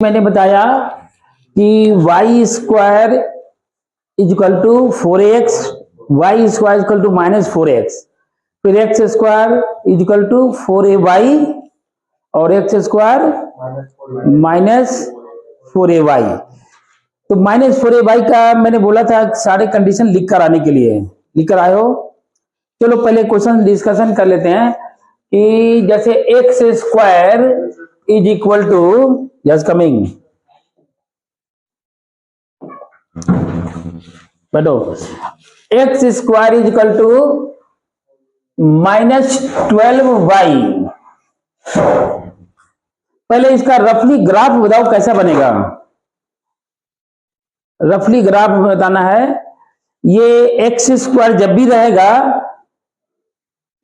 मैंने बताया कि y square is equal to 4x, Y square equal to -4x, फिर X square is equal to 4ay और x square -4ay। तो -4ay का मैंने बोला था सारे कंडीशन लिख कर आने के लिए, लिख कर आए हो। चलो पहले क्वेश्चन डिस्कशन कर लेते हैं कि जैसे x square is equal to, yes coming, बैठो, x square is equal to -12y। पहले इसका रफली ग्राफ बताओ कैसा बनेगा। रफली ग्राफ बताना है। ये एक्स स्क्वायर जब भी रहेगा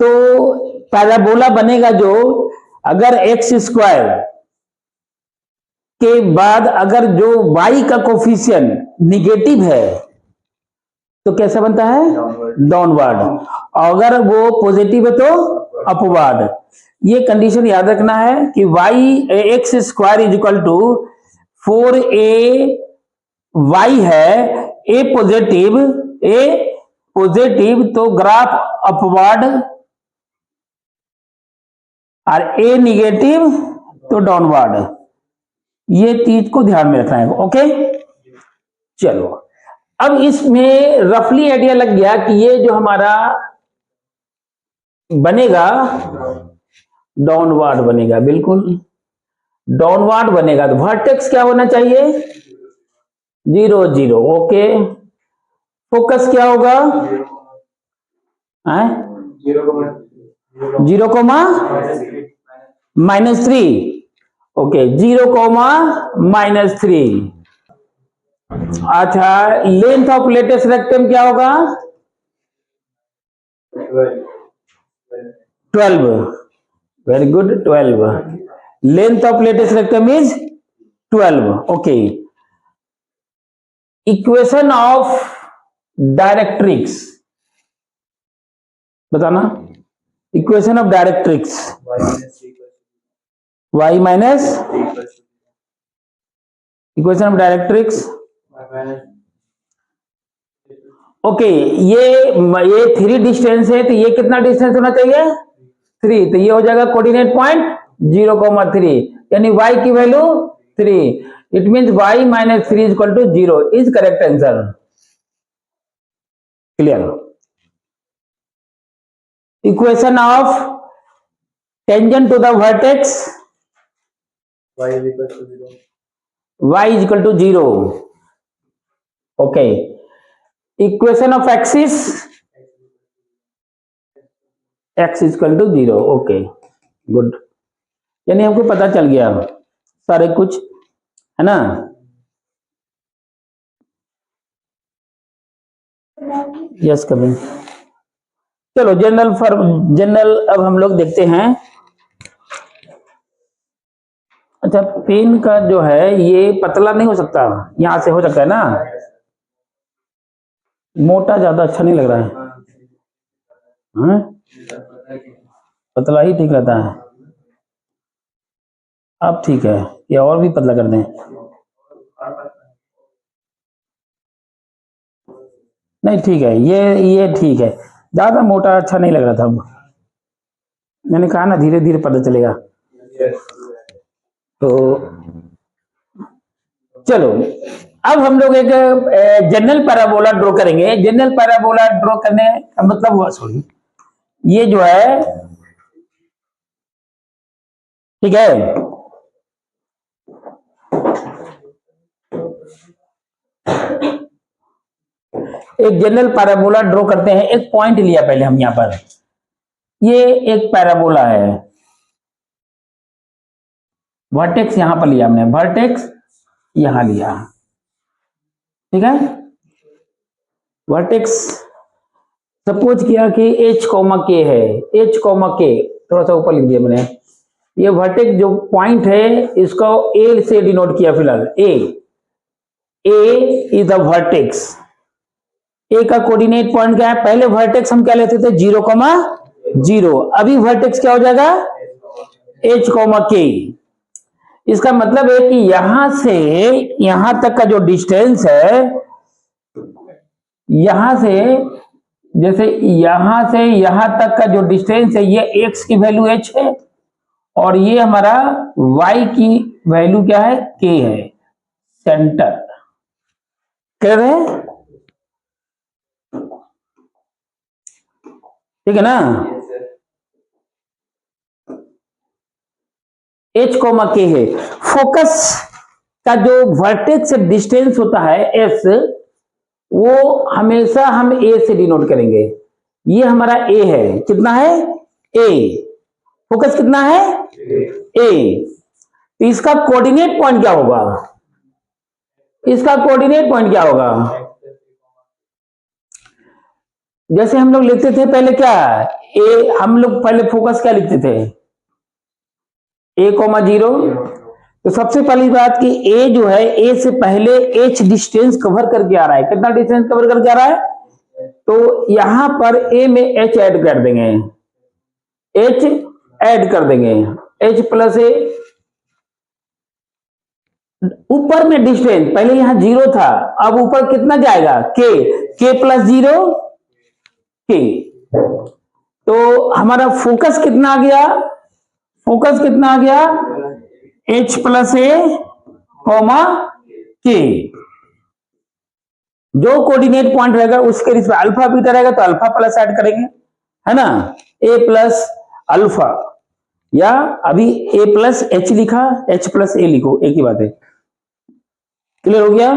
तो पैराबोला बनेगा, जो अगर एक्स स्क्वायर के बाद अगर जो y का कोफिशिएंट निगेटिव है तो कैसा बनता है, डाउनवर्ड, और अगर वो पॉजिटिव है तो अपवर्ड। ये कंडीशन याद रखना है कि X square is equal to 4ay है, ए पॉजिटिव तो ग्राफ अपवर्ड, और ए निगेटिव तो डाउनवर्ड। ये चीज को ध्यान में रखना है। ओके, चलो अब इसमें रफली आइडिया लग गया कि ये जो हमारा बनेगा डाउनवर्ड बनेगा, बिल्कुल डाउनवर्ड बनेगा। तो वर्टेक्स क्या होना चाहिए, 0 0। ओके, फोकस क्या होगा, 0 कोमा -3। Okay, 0 coma -3। अच्छा, लेंथ ऑफ लेटेस्ट रेक्टम क्या होगा, 12। Very good, 12। Length of latus rectum is 12। Okay, equation of directrix बताना। Equation of directrix, y minus, equation of directrix. Okay, ये 3 डिस्टेंस है, तो ये कितना डिस्टेंस होना चाहिए, 3। तो ये हो जाएगा कोऑर्डिनेट पॉइंट 0,3, यानी y की value 3। It means y - 3 equal to 0 is correct answer. Clear. Equation of tangent to the vertex, y is equal to 0। Okay, equation of axis, x is equal to 0। Okay, good, यानी हमको पता चल गया सारे कुछ, है ना। Yes coming. चलो जनरल अब हम लोग देखते हैं। अच्छा, पेन का जो है ये पतला नहीं हो सकता, यहां से हो सकता है ना, मोटा ज्यादा अच्छा नहीं लग रहा है, हाँ? पतला ही ठीक रहता है। अब ठीक है, या और भी पतला कर दें, नहीं ठीक है, ये ठीक है, ज्यादा मोटा अच्छा नहीं लग रहा था। मैंने कहा ना धीरे धीरे पता चलेगा। तो चलो अब हम लोग एक जनरल पैराबोला ड्रॉ करेंगे। जनरल पैराबोला ड्रॉ करने का मतलब हुआ, सॉरी, ये जो है, ठीक है, एक जनरल पैराबोला ड्रॉ करते हैं। एक पॉइंट लिया पहले हम यहां पर, ये एक पैराबोला है, वर्टेक्स यहां पर लिया हमने, वर्टेक्स यहां लिया, ठीक है। वर्टेक्स सपोज किया कि h, k है, h, k, थोड़ा सा ऊपर लिख दिया मैंने। ये वर्टेक्स जो पॉइंट है इसको a से डिनोट किया फिलहाल, a is the vertex. a का कोऑर्डिनेट पॉइंट क्या है, पहले वर्टेक्स हम क्या लेते थे, 0,0। अभी वर्टेक्स क्या हो जाएगा, h, k। इसका मतलब है कि यहां से यहां तक का जो डिस्टेंस है, यहां से जैसे यहां से यहां तक का जो डिस्टेंस है, ये x की वैल्यू h है और ये हमारा y की वैल्यू क्या है, k है, सेंटर। क्लियर है? ठीक है ना? h कोमा k है। फोकस का जो वर्टेक्स से डिस्टेंस होता है s, वो हमेशा हम a से डिनोट करेंगे। ये हमारा a है, कितना है, a। फोकस कितना है, a। तो इसका कोऑर्डिनेट पॉइंट क्या होगा, इसका कोऑर्डिनेट पॉइंट क्या होगा? जैसे हम लोग लिखते थे पहले क्या, a, हम लोग पहले फोकस क्या लिखते थे, a,0। तो सबसे पहली बात कि a जो है, a से पहले h डिस्टेंस कवर करके आ रहा है। कितना डिस्टेंस कवर करके आ रहा है? तो यहां पर a में h ऐड कर देंगे, h ऐड कर देंगे, h प्लस a। ऊपर में डिस्टेंस पहले यहां 0 था, अब ऊपर कितना जाएगा, k प्लस 0 k। तो हमारा फोकस कितना आ गया, फोकस कितना आ गया, h plus a comma k। जो कोऑर्डिनेट पॉइंट रहेगा उसके रिस्पेक्ट अल्फा बीटा रहेगा तो अल्फा प्लस ऐड करेंगे, है ना, a प्लस अल्फा, या अभी a प्लस h लिखा, h प्लस a लिखो, एक ही बात है। क्लियर हो गया?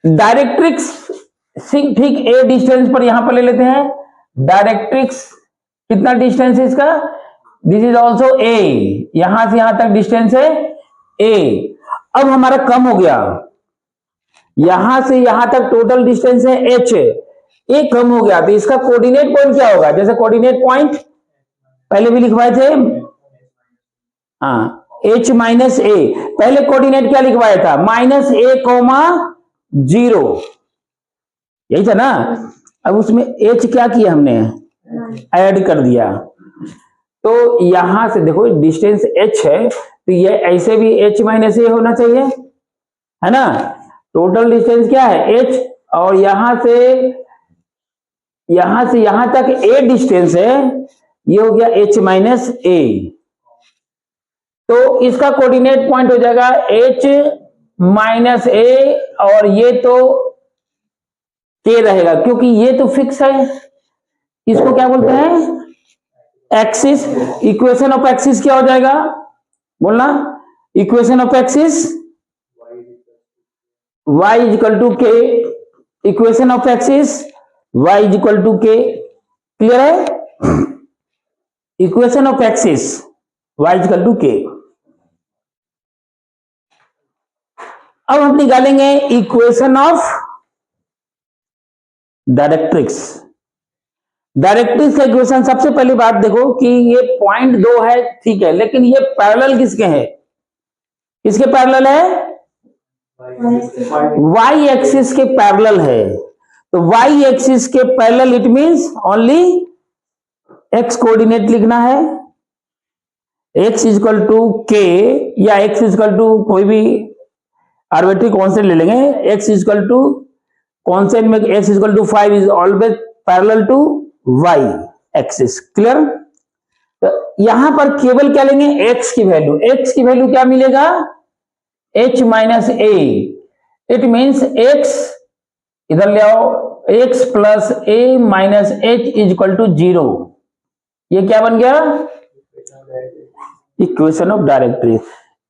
डायरेक्ट्रिक्स ठीक a डिस्टेंस पर यहां पर ले लेते हैं। डायरेक्ट्रिक्स कितना डिस्टेंस है इसका, दिस इज ऑल्सो a, यहां से यहां तक डिस्टेंस है a। अब हमारा कम हो गया, यहां से यहां तक टोटल डिस्टेंस है h, a कम हो गया, तो इसका कोऑर्डिनेट पॉइंट क्या होगा? जैसे कोऑर्डिनेट पॉइंट पहले भी लिखवाए थे, हाँ, h माइनस a। पहले कोऑर्डिनेट क्या लिखवाया था, -a,0, यही था ना। अब उसमें h क्या किया हमने, ऐड कर दिया। तो यहां से देखो डिस्टेंस h है, तो ये ऐसे भी h माइनस a होना चाहिए, है ना। टोटल डिस्टेंस क्या है, h, और यहां से यहां तक a डिस्टेंस है, ये हो गया h माइनस a। तो इसका कोऑर्डिनेट पॉइंट हो जाएगा h माइनस a, और ये तो k रहेगा क्योंकि ये तो फिक्स है। इसको क्या बोलते हैं, एक्सिस। इक्वेशन ऑफ एक्सिस क्या हो जाएगा, बोलना, equation of axis y is equal to k, equation of axis y is equal to k। Clear है? Equation of axis y is equal to k। अब हम निकालेंगे इक्वेशन ऑफ डायरेक्ट्रिक्स। डायरेक्ट्रिक्स का equation, सबसे पहली बात देखो कि ये पॉइंट 2 है, ठीक है, लेकिन ये पैरेलल किसके हैं, किसके पैरेलल है, y एक्सिस के पैरेलल है। तो y एक्सिस के parallel it means only x coordinate लिखना है, x is equal to k, या x इज इक्वल टू कोई भी आर्बिट्री कांस्टेंट ले लेंगे, x is equal to constant में x is equal to 5 is always parallel to y axis. Clear? तो यहां पर केवल क्या लेंगे, x की वैल्यू। x की वैल्यू क्या मिलेगा, h minus a, it means x, इधर ले आओ, x plus a minus h is equal to 0। ये क्या बन गया, इक्वेशन ऑफ डायरेक्ट्रिक्स।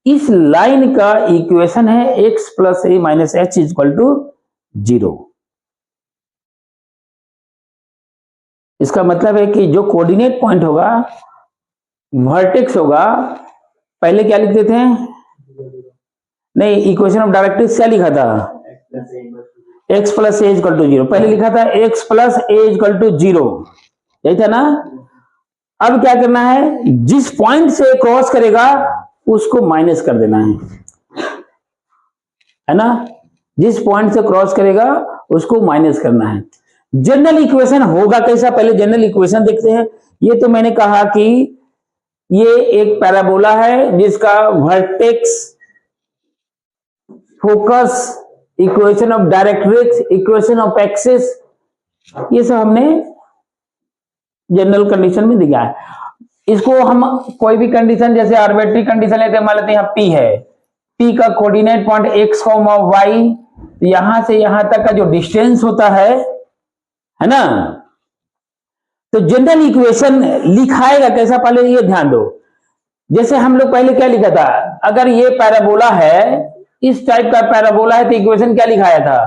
इस लाइन का इक्वेशन है x plus a minus h is equal to 0। इसका मतलब है कि जो कोऑर्डिनेट पॉइंट होगा, वर्टेक्स होगा, पहले क्या लिखते थे, नहीं, इक्वेशन ऑफ डायरेक्ट्रिक्स क्या लिखा था, x plus a equal to 0, पहले लिखा था x plus a equal to 0, यही था ना। अब क्या करना है, जिस पॉइंट से क्रॉस करेगा उसको माइनस कर देना है ना, जिस पॉइंट से क्रॉस करेगा उसको माइनस करना है। जनरल इक्वेशन होगा कैसा, पहले जनरल इक्वेशन देखते हैं। ये तो मैंने कहा कि ये एक पैराबोला है जिसका vertex, focus, equation of directrix, equation of axis, ये सब हमने जनरल कंडीशन में दिया है। इसको हम कोई भी कंडीशन, जैसे आर्बिट्री कंडीशन लेते हैं, मान लेते हैं P है, P का कोऑर्डिनेट पॉइंट x, y, यहां से यहां तक का जो डिस्टेंस होता है ना, तो जनरल इक्वेशन लिखाएगा कैसा, पहले ये ध्यान दो। जैसे हम लोग पहले क्या लिखा था, अगर ये पैराबोला है, इस टाइप का पैराबोला है, तो इक्वेशन क्या लिखाया था,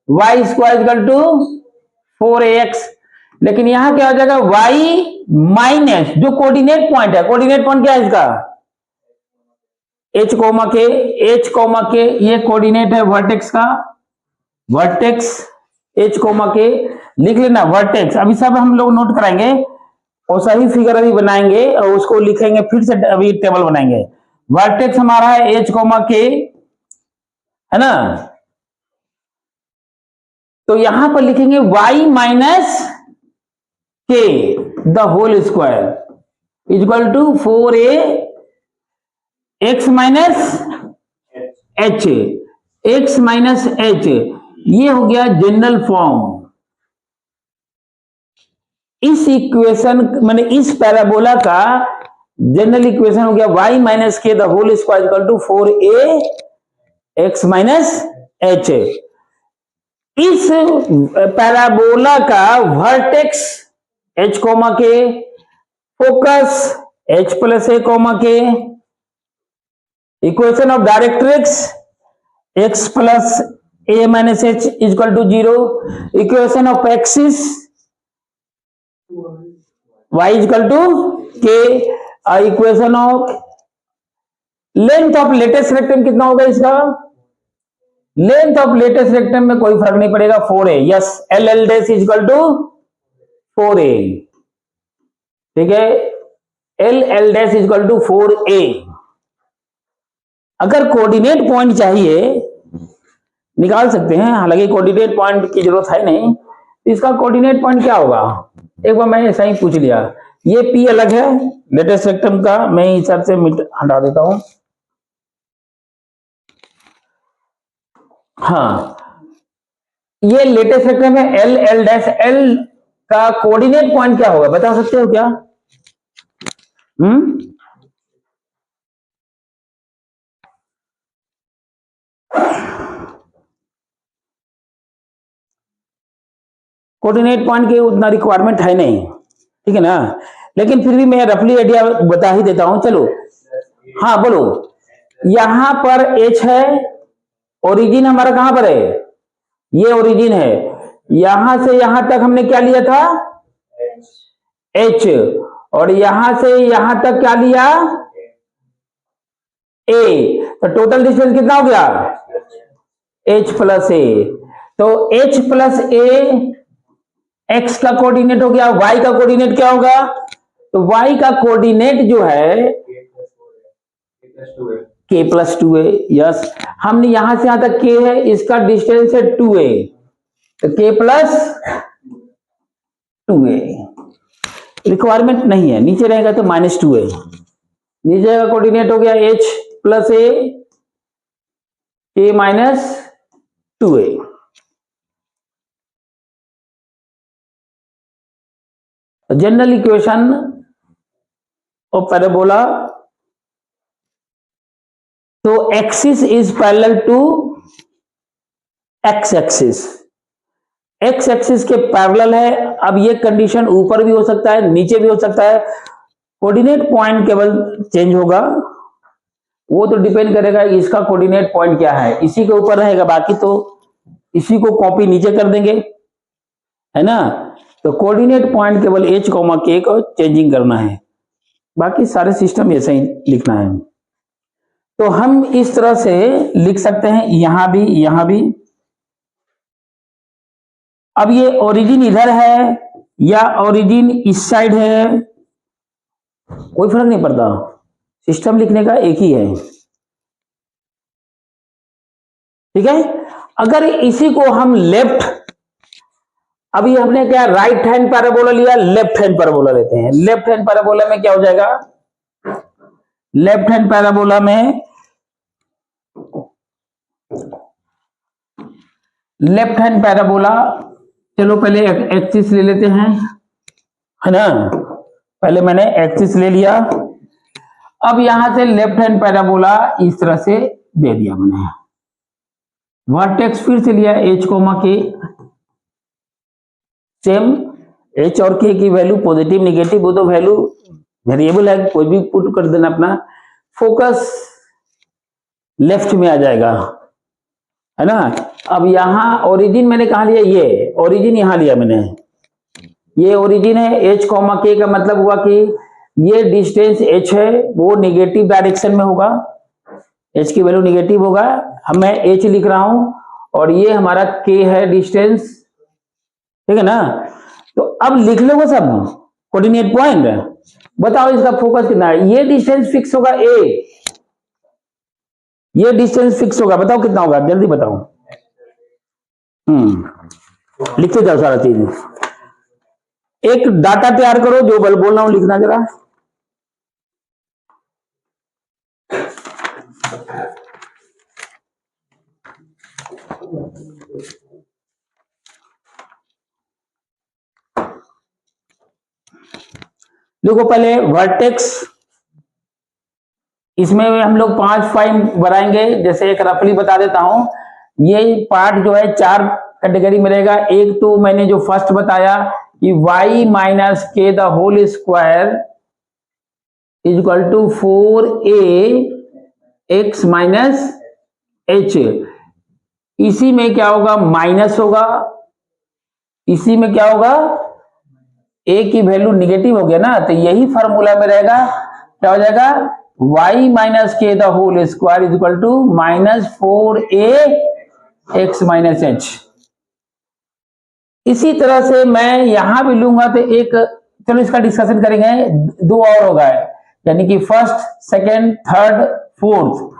y square equal to 4ax। लेकिन यहां क्या हो जाएगा, y माइनस जो कोऑर्डिनेट पॉइंट है, कोऑर्डिनेट पॉइंट क्या है इसका, h कोमा के, ये कोऑर्डिनेट है वर्टेक्स का, वर्टेक्स h कोमा के लिख लेना, वर्टेक्स। अभी सब हम लोग नोट कराएंगे और सही फिगर अभी बनाएंगे और उसको लिखेंगे, फिर से अभी टेबल बनाएंगे। वर्टेक्स हमारा है h कोमा के, है ना, तो यहां पर लिखेंगे y minus k the whole square equal to 4a x minus h, x minus h, ये हो गया जनरल फॉर्म। इस इक्वेशन माने इस पैराबोला का जनरल इक्वेशन हो गया y minus k the whole square equal to 4a x minus h। इस पैराबोला का vertex h comma k, focus h plus a comma k, equation of directrix x plus a minus h equal to 0, equation of axis y equal to k, equation of length of latus rectum कितना होगा इसका, length of latus rectum में कोई फर्क नहीं पड़ेगा, 4a, yes, LL dash equal to 4a, ठीक है, LL dash equal to 4a। अगर कोऑर्डिनेट पॉइंट चाहिए निकाल सकते हैं, हालांकि कोऑर्डिनेट पॉइंट की जरूरत है नहीं, इसका कोऑर्डिनेट पॉइंट क्या होगा, एक बार मैं ऐसा ही पूछ लिया, ये P अलग है लेटेस्ट रेक्टम का, मैं इस हिसाब से हटा देता हूं, हाँ, ये लेटेस्ट रेक्टम है LL डैश, L का कोऑर्डिनेट पॉइंट क्या होगा, बता सकते हो क्या, कोऑर्डिनेट पॉइंट की उतना रिक्वायरमेंट है नहीं, ठीक है ना, लेकिन फिर भी मैं रफली आइडिया बता ही देता हूं, चलो, हाँ बोलो, यहां पर H है, ओरिजिन हमारा कहां पर है, ये ओरिजिन है, यहां से यहां तक हमने क्या लिया था, H, और यहां से यहां तक क्या लिया, A, तो टोटल डिस्टेंस कितना हो गया, H प्लस A, तो H प्लस A x का कोऑर्डिनेट हो गया, y का कोऑर्डिनेट क्या होगा, तो y का कोऑर्डिनेट जो है k प्लस 2a, यस, हमने यहां से यहां तक k है, इसका डिस्टेंस है 2a, तो k प्लस 2a, रिक्वायरमेंट नहीं है, नीचे रहेगा तो माइनस 2a, नीचे का कोऑर्डिनेट हो गया h plus a, k minus 2a। General equation of parabola, तो axis is parallel to x axis, x axis के पैरेलल है। अब ये कंडीशन ऊपर भी हो सकता है, नीचे भी हो सकता है, कोऑर्डिनेट पॉइंट केवल चेंज होगा, वो तो डिपेंड करेगा इसका कोऑर्डिनेट पॉइंट क्या है, इसी के ऊपर रहेगा, बाकी तो इसी को कॉपी नीचे कर देंगे, है ना, तो कोऑर्डिनेट पॉइंट केवल h, k को चेंजिंग करना है, बाकी सारे सिस्टम ऐसे ही लिखना है। तो हम इस तरह से लिख सकते हैं, यहां भी, यहां भी। अब ये ओरिजिन इधर है या ओरिजिन इस साइड है, कोई फर्क नहीं पड़ता, सिस्टम लिखने का एक ही है, ठीक है। अगर इसी को हम लेफ्ट, अभी हमने क्या राइट हैंड पैराबोला लिया, लेफ्ट हैंड पैराबोला लेते हैं, लेफ्ट हैंड पैराबोला में क्या हो जाएगा, लेफ्ट हैंड पैराबोला में लेफ्ट हैंड पैराबोला, चलो पहले एक्सिस ले लेते हैं, है ना। पहले मैंने एक्सिस ले लिया, अब यहां से लेफ्ट हैंड पैराबोला इस तरह से दे दिया मैंने। वर्टेक्स फिर से लिया h कोमा के, सेम h और k की वैल्यू पॉजिटिव निगेटिव वो तो वैल्यू वेरिएबल है, कोई भी पुट कर देना अपना। फोकस लेफ्ट में आ जाएगा, है ना। अब यहाँ ओरिजिन मैंने कहा लिया, ये ओरिजिन यहाँ लिया मैंने, ये ओरिजिन है h कोमा k का मतलब हुआ कि ये डिस्टेंस h है वो निगेटिव डायरेक्शन में होगा, h की वैल्यू निगेटिव होगा, अब मैं h लिख रहा हूं और ये हमारा k है डिस्टेंस, ठीक है ना। तो अब लिख लो सब कोऑर्डिनेट पॉइंट, बताओ इसका फोकस कितना है। ये डिस्टेंस फिक्स होगा a, ये डिस्टेंस फिक्स होगा, बताओ कितना होगा, जल्दी बताओ। लिखते जाओ सारा चीज, एक डाटा तैयार करो, जो बल बोल रहा हूं लिखना जरा। देखो पहले वर्टेक्स, इसमें हम लोग 5 पॉइंट बनाएंगे, जैसे एक रफली बता देता हूं। ये पार्ट जो है 4 कैटेगरी में रहेगा। एक तो मैंने जो फर्स्ट बताया कि y minus k the whole square is equal to 4ax minus h, इसी में क्या होगा माइनस होगा, इसी में क्या होगा a की वैल्यू निगेटिव हो गया ना, तो यही फॉर्मूला में रहेगा, क्या हो जाएगा y minus k the whole square is equal to minus 4ax minus h। इसी तरह से मैं यहां भी लूंगा तो एक, चलो इसका डिस्कशन करेंगे, 2 और होगा, यानी कि फर्स्ट सेकंड थर्ड फोर्थ,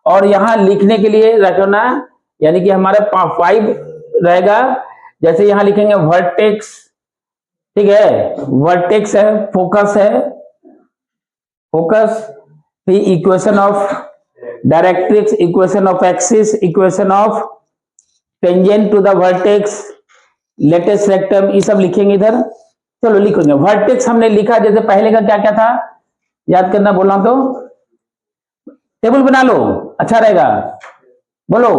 और यहां लिखने के लिए रखना, यानी कि हमारा 5 रहेगा। जैसे यहां लिखेंगे वर्टेक्स, ठीक है, वर्टेक्स है, फोकस है, फोकस, फिर equation of directrix, equation of axis, equation of tangent to the vertex, latus rectum, ये सब लिखेंगे इधर। चलो लिखेंगे वर्टेक्स हमने लिखा, जैसे पहले का क्या क्या था याद करना बोल रहा हूं, तो टेबल बना लो अच्छा रहेगा, बोलो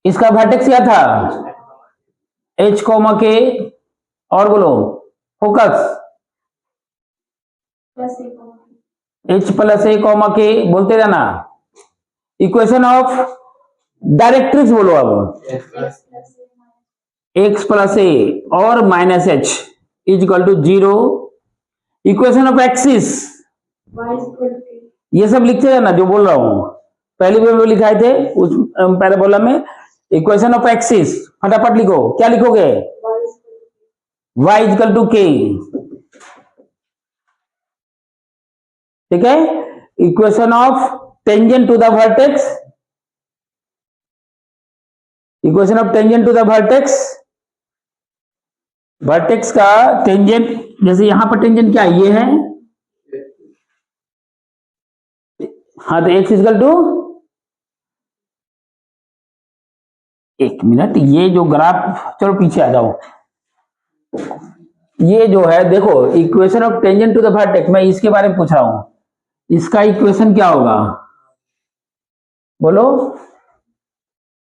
इसका वर्टेक्स क्या था h कोमा के, और बोलो focus h plus a comma k, बोलते रहना। इक्वेशन ऑफ डायरेक्ट्रिक्स बोलो, अब x प्लस a और minus h is equal to 0। Equation of axis, ये सब लिखते रहना जो बोल रहा हूं, पहले भी लिखाए थे उस पैराबोला में। इक्वेशन ऑफ एक्सिस फटाफट लिखो, क्या लिखोगे y is equal to k, ठीक है। Equation of tangent to the vertex, equation of tangent to the vertex, vertex का टेंजेंट, जैसे यहां पर टेंजेंट क्या ये है, हाँ तो x इक्वल टू, एक मिनट, ये जो ग्राफ, चलो पीछे आ जाओ, ये जो है देखो equation of tangent to the vertex, मैं इसके बारे में पूछ रहा हूं, इसका इक्वेशन क्या होगा बोलो।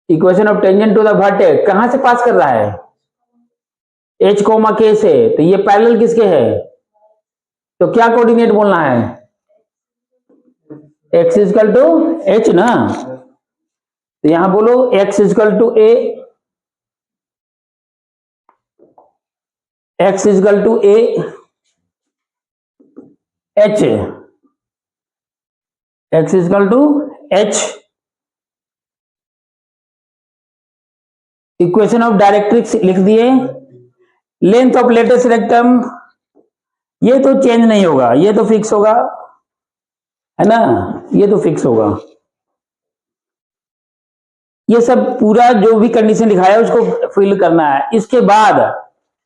Equation of tangent to the vertex कहां से पास कर रहा है, h कोमा k से, तो ये पैरेलल किसके है, तो क्या कोऑर्डिनेट बोलना है, x इक्वल टू h ना, तो यहां बोलो x equal to a, x equal to a h, x equal to h। Equation of directrix लिख दिए। लेंथ ऑफ लेटेस्ट रेक्टम, ये तो चेंज नहीं होगा, ये तो फिक्स होगा, है ना, ये तो फिक्स होगा। ये सब पूरा जो भी कंडीशन लिखाया है उसको फिल करना है। इसके बाद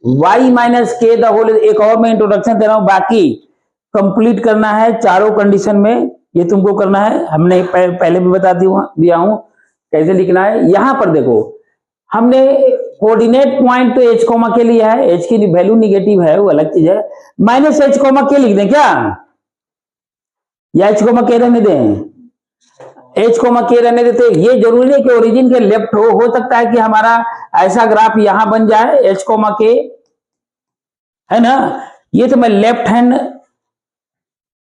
y minus k the whole, एक और मैं इंट्रोडक्शन दे रहा हूं, बाकी कंप्लीट करना है चारों कंडीशन में, ये तुमको करना है। हमने पहले भी बता दिया हूं कैसे लिखना है। यहां पर देखो हमने कोऑर्डिनेट पॉइंट तो एच कोमा के लिया है, एच की वैल्यू निगेटिव है वो अलग चीज है। माइनस एच कोमा के लिख दें क्या, या एच कोमा के रहने दें? एच कोमा के रहने देते। ये जरूरी नहीं कि ओरिजिन के लेफ्ट हो सकता है कि हमारा ऐसा ग्राफ यहां बन जाए एच कोमा के, है ना। ये तो मैं लेफ्ट हैंड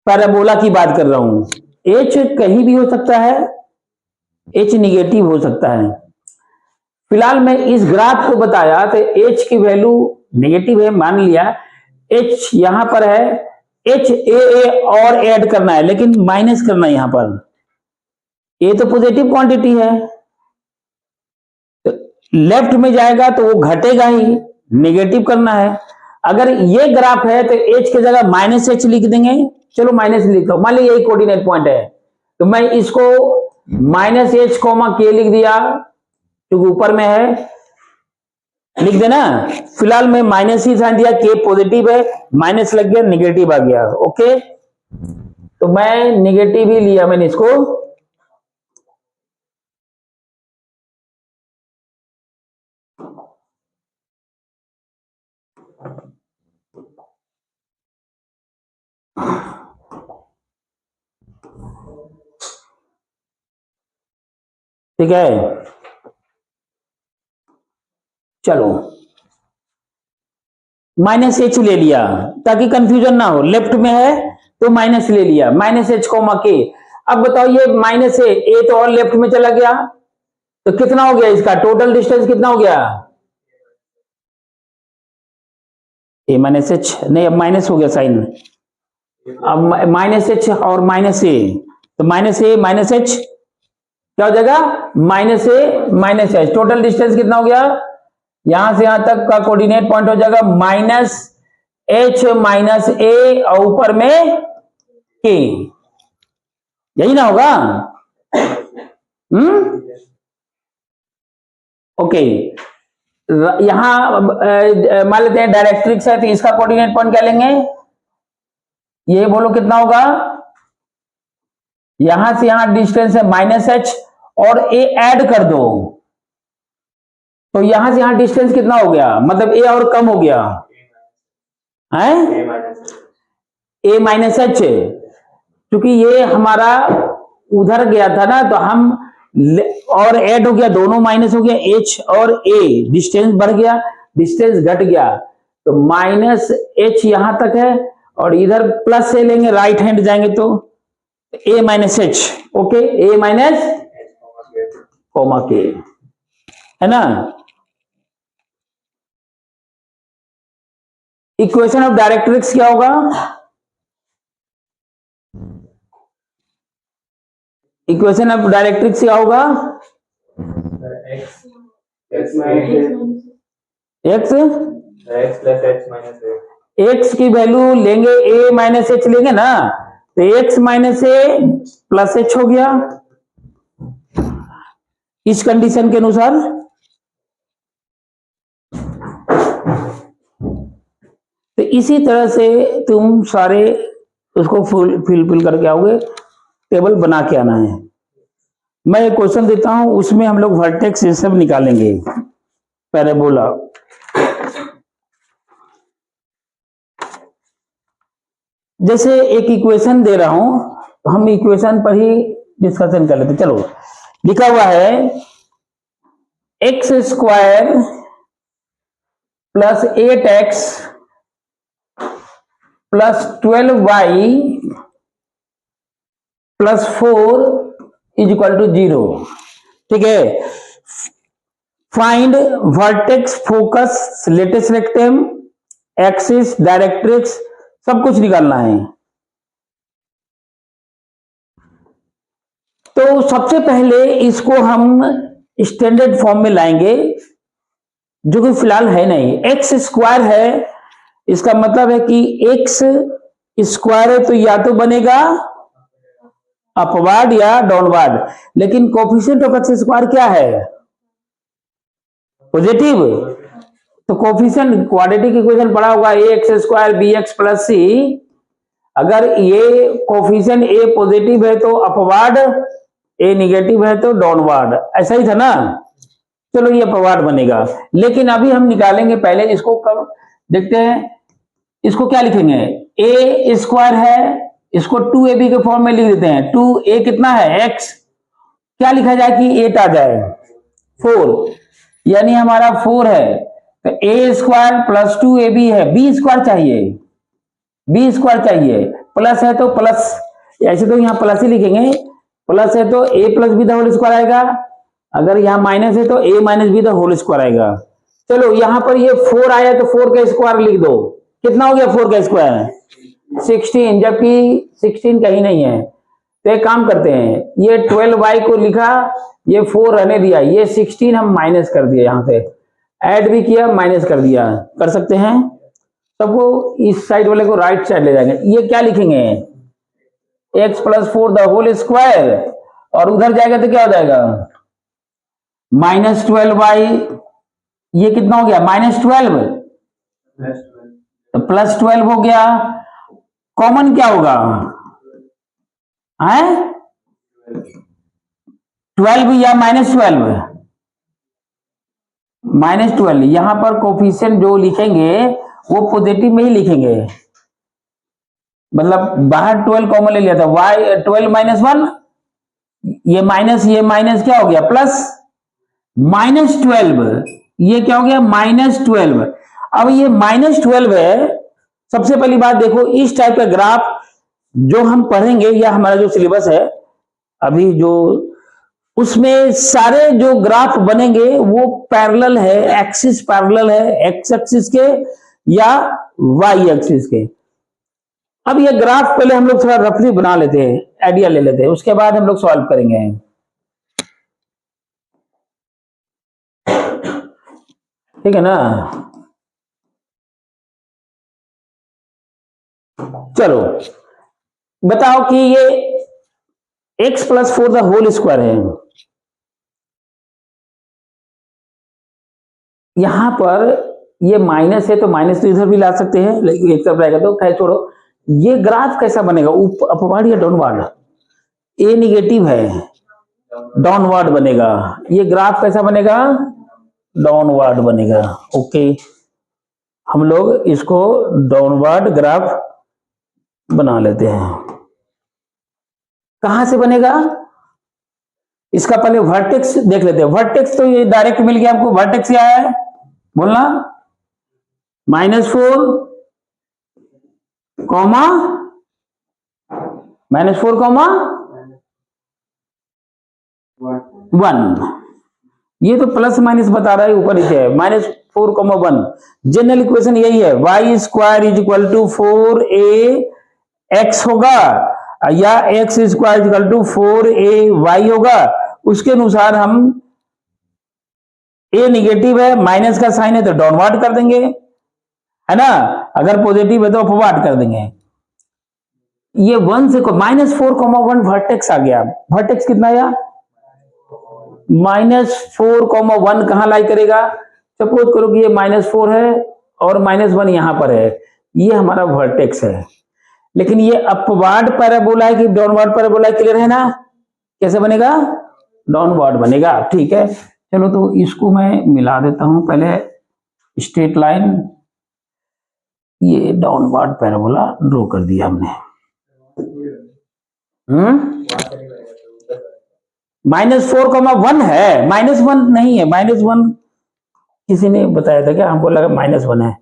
पैराबोला की बात कर रहा हूं। एच कहीं भी हो सकता है, एच निगेटिव हो सकता है। फिलहाल मैं इस ग्राफ को बताया तो एच की वैल्यू नेगेटिव है मान लिया, एच यहां पर है, एच ए और ऐड करना है लेकिन माइनस करना है यहां पर। ए तो पॉजिटिव क्वांटिटी है, तो लेफ्ट में जाएगा तो वो घटेगा ही, नेगेटिव करना है। अगर ये ग्राफ है तो एच की जगह माइनस एच लिख देंगे। चलो माइनस लिख दो, मान लीजिए यही कोऑर्डिनेट पॉइंट है तो मैं इसको माइनस एच कोमा के लिख दिया क्योंकि ऊपर में है, लिख देना। फिलहाल मैं माइनस ही ध्यान दिया, के पॉजिटिव है, माइनस लग गया, निगेटिव आ गया। ओके, तो मैं निगेटिव ही लिया मैंने इसको। ठीक है, चलो माइनस एच ले लिया ताकि कंफ्यूजन ना हो, लेफ्ट में है तो माइनस ले लिया, माइनस एच कोमा के। अब बताओ ये माइनस ए तो और लेफ्ट में चला गया तो कितना हो गया, इसका टोटल डिस्टेंस कितना हो गया? ए माइनस एच नहीं, अब माइनस हो गया साइन, अब माइनस एच और माइनस ए, तो माइनस ए माइनस एच क्या हो जाएगा, माइनस ए माइनस एच। टोटल डिस्टेंस कितना हो गया, यहां से यहां तक का कोऑर्डिनेट पॉइंट हो जाएगा माइनस एच माइनस ए और ऊपर में के, यही ना होगा? ओके, यहां मान लेते हैं डायरेक्ट्रिक्स है तो इसका कोऑर्डिनेट पॉइंट क्या लेंगे, ये बोलो कितना होगा, यहां से यहां डिस्टेंस है माइनस एच और ए ऐड कर दो तो यहां से यहां डिस्टेंस कितना हो गया, मतलब ए और कम हो गया है, ए माइनस एच, क्योंकि ये हमारा उधर गया था ना तो हम और ऐड हो गया, दोनों माइनस हो गया, एच और ए, डिस्टेंस बढ़ गया, डिस्टेंस घट गया तो माइनस एच यहां तक है और इधर प्लस से लेंगे, राइट हैंड जाएंगे तो ए माइनस एच। ओके, ए माइनस कोमा के, है ना। इक्वेशन ऑफ डायरेक्ट्रिक्स क्या होगा, इक्वेशन ऑफ डायरेक्ट्रिक्स क्या होगा, एक्स की वैल्यू लेंगे, ए माइनस एच लेंगे ना तो एक्स माइनस ए प्लस एच हो गया इस कंडीशन के अनुसार। तो इसी तरह से तुम सारे उसको फिल करके आओगे, टेबल बना के आना है। मैं एक क्वेश्चन देता हूं उसमें हम लोग वर्टेक्स ये सब निकालेंगे, पैराबोला। जैसे एक इक्वेशन दे रहा हूं तो हम इक्वेशन पर ही डिस्कशन कर लेते। चलो, लिखा हुआ है x square plus 8x plus 12y plus 4 is equal to 0। ठीक है, find vertex, focus, latus rectum, axis, directrix, सब कुछ निकालना है। तो सबसे पहले इसको हम स्टैंडर्ड फॉर्म में लाएंगे जो कि फिलहाल है नहीं। एक्स स्क्वायर है, इसका मतलब है कि एक्स स्क्वायर है तो या तो बनेगा अपवार्ड या डाउनवार्ड, लेकिन कोफिशिएंट ऑफ एक्स स्क्वायर क्या है, पॉजिटिव। तो कोफिशिएंट क्वाड्रेटिक इक्वेशन पढ़ा होगा, a x square b x plus c, अगर ये कोफिशिएंट ए पॉजिटिव है तो अपवार्ड, ए निगेटिव है तो डाउनवार्ड, ऐसा ही था ना। चलो ये अपवार्ड बनेगा, लेकिन अभी हम निकालेंगे पहले इसको। कब देखते हैं, इसको क्या लिखेंगे, ए स्क्वायर है, इसको 2ab के फॉर्म में लिख देते हैं। 2a कितना है, x, क्या लिखा जाए कि 8 आ जाए, 4, यानी हमारा 4 है, तो a स्क्वायर प्लस 2ab है, b स्क्वायर चाहिए, b स्क्वायर चाहिए, प्लस है तो प्लस, ऐसे तो यहाँ प्लस ही लिखेंगे, प्लस है तो a plus b the whole square आएगा, अगर यहाँ माइनस है तो a minus b the whole square आएगा। चलो यहाँ पर ये 4 आया तो 4 का स्क्वायर लिख दो, कितना हो गया 4 का स्क्वायर, 16, जबकि 16 कहीं नहीं है। तो एक काम करते हैं, ये 12y को लिखा, ये 4 रहने दिया, ये 16 हम माइनस कर दिया, यहाँ से ऐड भी किया माइनस कर दिया, कर सकते हैं। सबको इस साइड वाले को राइट साइड ले जाएंगे, ये क्या लिखेंगे, x plus 4 the whole square, और उधर जाएगा तो क्या हो जाएगा, -12y, ये कितना हो गया -12, तो +12 हो गया। कॉमन क्या होगा, है 12 या -12, -12। यहां पर कोफिशिएंट जो लिखेंगे वो पॉजिटिव में ही लिखेंगे, मतलब बाहर 12 कॉमन ले लिया था, y 12 -1, ये माइनस क्या हो गया प्लस, -12, ये क्या हो गया -12। अब ये -12 है। सबसे पहली बात देखो, इस टाइप का ग्राफ जो हम पढ़ेंगे, या हमारा जो सिलेबस है अभी जो, उसमें सारे जो ग्राफ बनेंगे वो पैरेलल है, एक्सिस पैरेलल है, एक्स एक्सिस के या वाई एक्सिस के। अब ये ग्राफ पहले हम लोग थोड़ा रफली बना लेते हैं, आइडिया ले लेते हैं, उसके बाद हम लोग सॉल्व करेंगे। ठीक है ना, चलो बताओ कि ये x plus 4 the whole square है, यहां पर ये माइनस है तो माइनस तो इधर भी ला सकते हैं, लेकिन एक तरफ रहेगा तो खैर छोड़ो। ये ग्राफ कैसा बनेगा, अपवार्ड या डाउनवार्ड, ए निगेटिव है, डाउनवार्ड बनेगा। ये ग्राफ कैसा बनेगा, डाउनवार्ड बनेगा। ओके, हम लोग इसको डाउनवार्ड ग्राफ बना लेते हैं। कहां से बनेगा, इसका पहले वर्टेक्स देख लेते हैं। वर्टेक्स तो ये डायरेक्ट मिल गया हमको, वर्टेक्स क्या है बोलना, -4 कॉमा -1, ये तो प्लस माइनस बता रहा है, ऊपर नीचे है, -4, 1। जनरल इक्वेशन यही है, y square is equal to 4ax होगा, या x square is equal to 4ay होगा। उसके अनुसार हम, a निगेटिव है, माइनस का साइन है तो डाउनवार्ड कर देंगे, है ना, अगर पॉजिटिव है तो अपवार्ड कर देंगे। ये 1 से -4, 1 वर्टेक्स आ गया। वर्टेक्स कितना आया, -4, 1 कहां लाई करेगा, सपोज करो कि ये -4 है और -1 यहां पर है, ये हमारा वर्टेक्स है। लेकिन ये अपवार्ड पैराबोला है कि डाउनवार्ड पैराबोला, क्लियर है ना, कैसे बनेगा, डाउनवार्ड बनेगा। ठीक है, चलो तो इसको मैं मिला देता हूं पहले, स्ट्रेट लाइन, ये डाउनवार्ड पैराबोला ड्रॉ कर दिया हमने। -4, 1 है, -1 नहीं है, -1 किसी ने बताया था क्या, हमको लगा -1 है।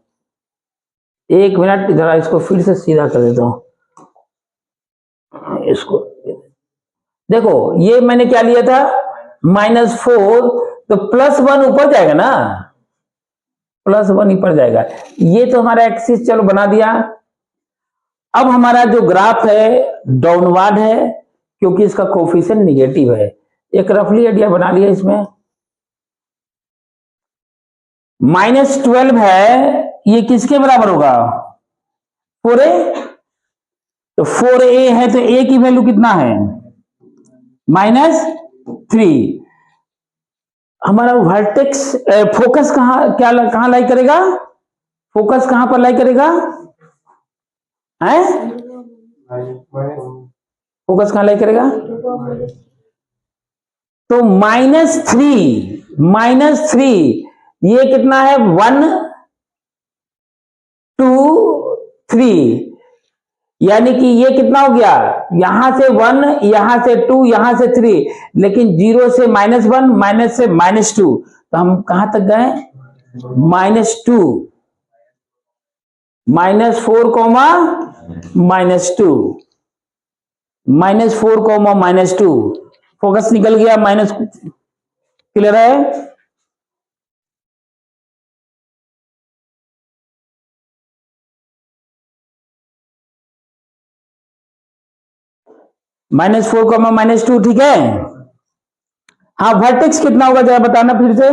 एक मिनट, जरा इसको फिर से सीधा कर देता हूं, इसको देखो, ये मैंने क्या लिया था -4, तो +1 ऊपर जाएगा ना, +1 ऊपर जाएगा। ये तो हमारा एक्सिस चलो बना दिया। अब हमारा जो ग्राफ है डाउनवार्ड है, क्योंकि इसका कोफिशिएंट निगेटिव है। एक रफली आइडिया बना लिया इसमें, -12 है, ये किसके बराबर होगा, 4a, तो 4a है तो a की वैल्यू कितना है, -3। हमारा वर्टेक्स, फोकस कहां लाई करेगा, फोकस कहां पर लाई करेगा, है फोकस कहां लाइक करेगा? तो -3 ये कितना है? 1 2 3, यानी कि ये कितना हो गया? यहां से 1, यहां से 2, यहां से 3, लेकिन 0 से -1, माइनस से -2, तो हम कहां तक गए? -2, -4, -2, -4, -2, फोकस निकल गया माइनस। क्लियर है? -4, -2, ठीक है। हाँ, वर्टेक्स कितना होगा जरा बताना फिर से।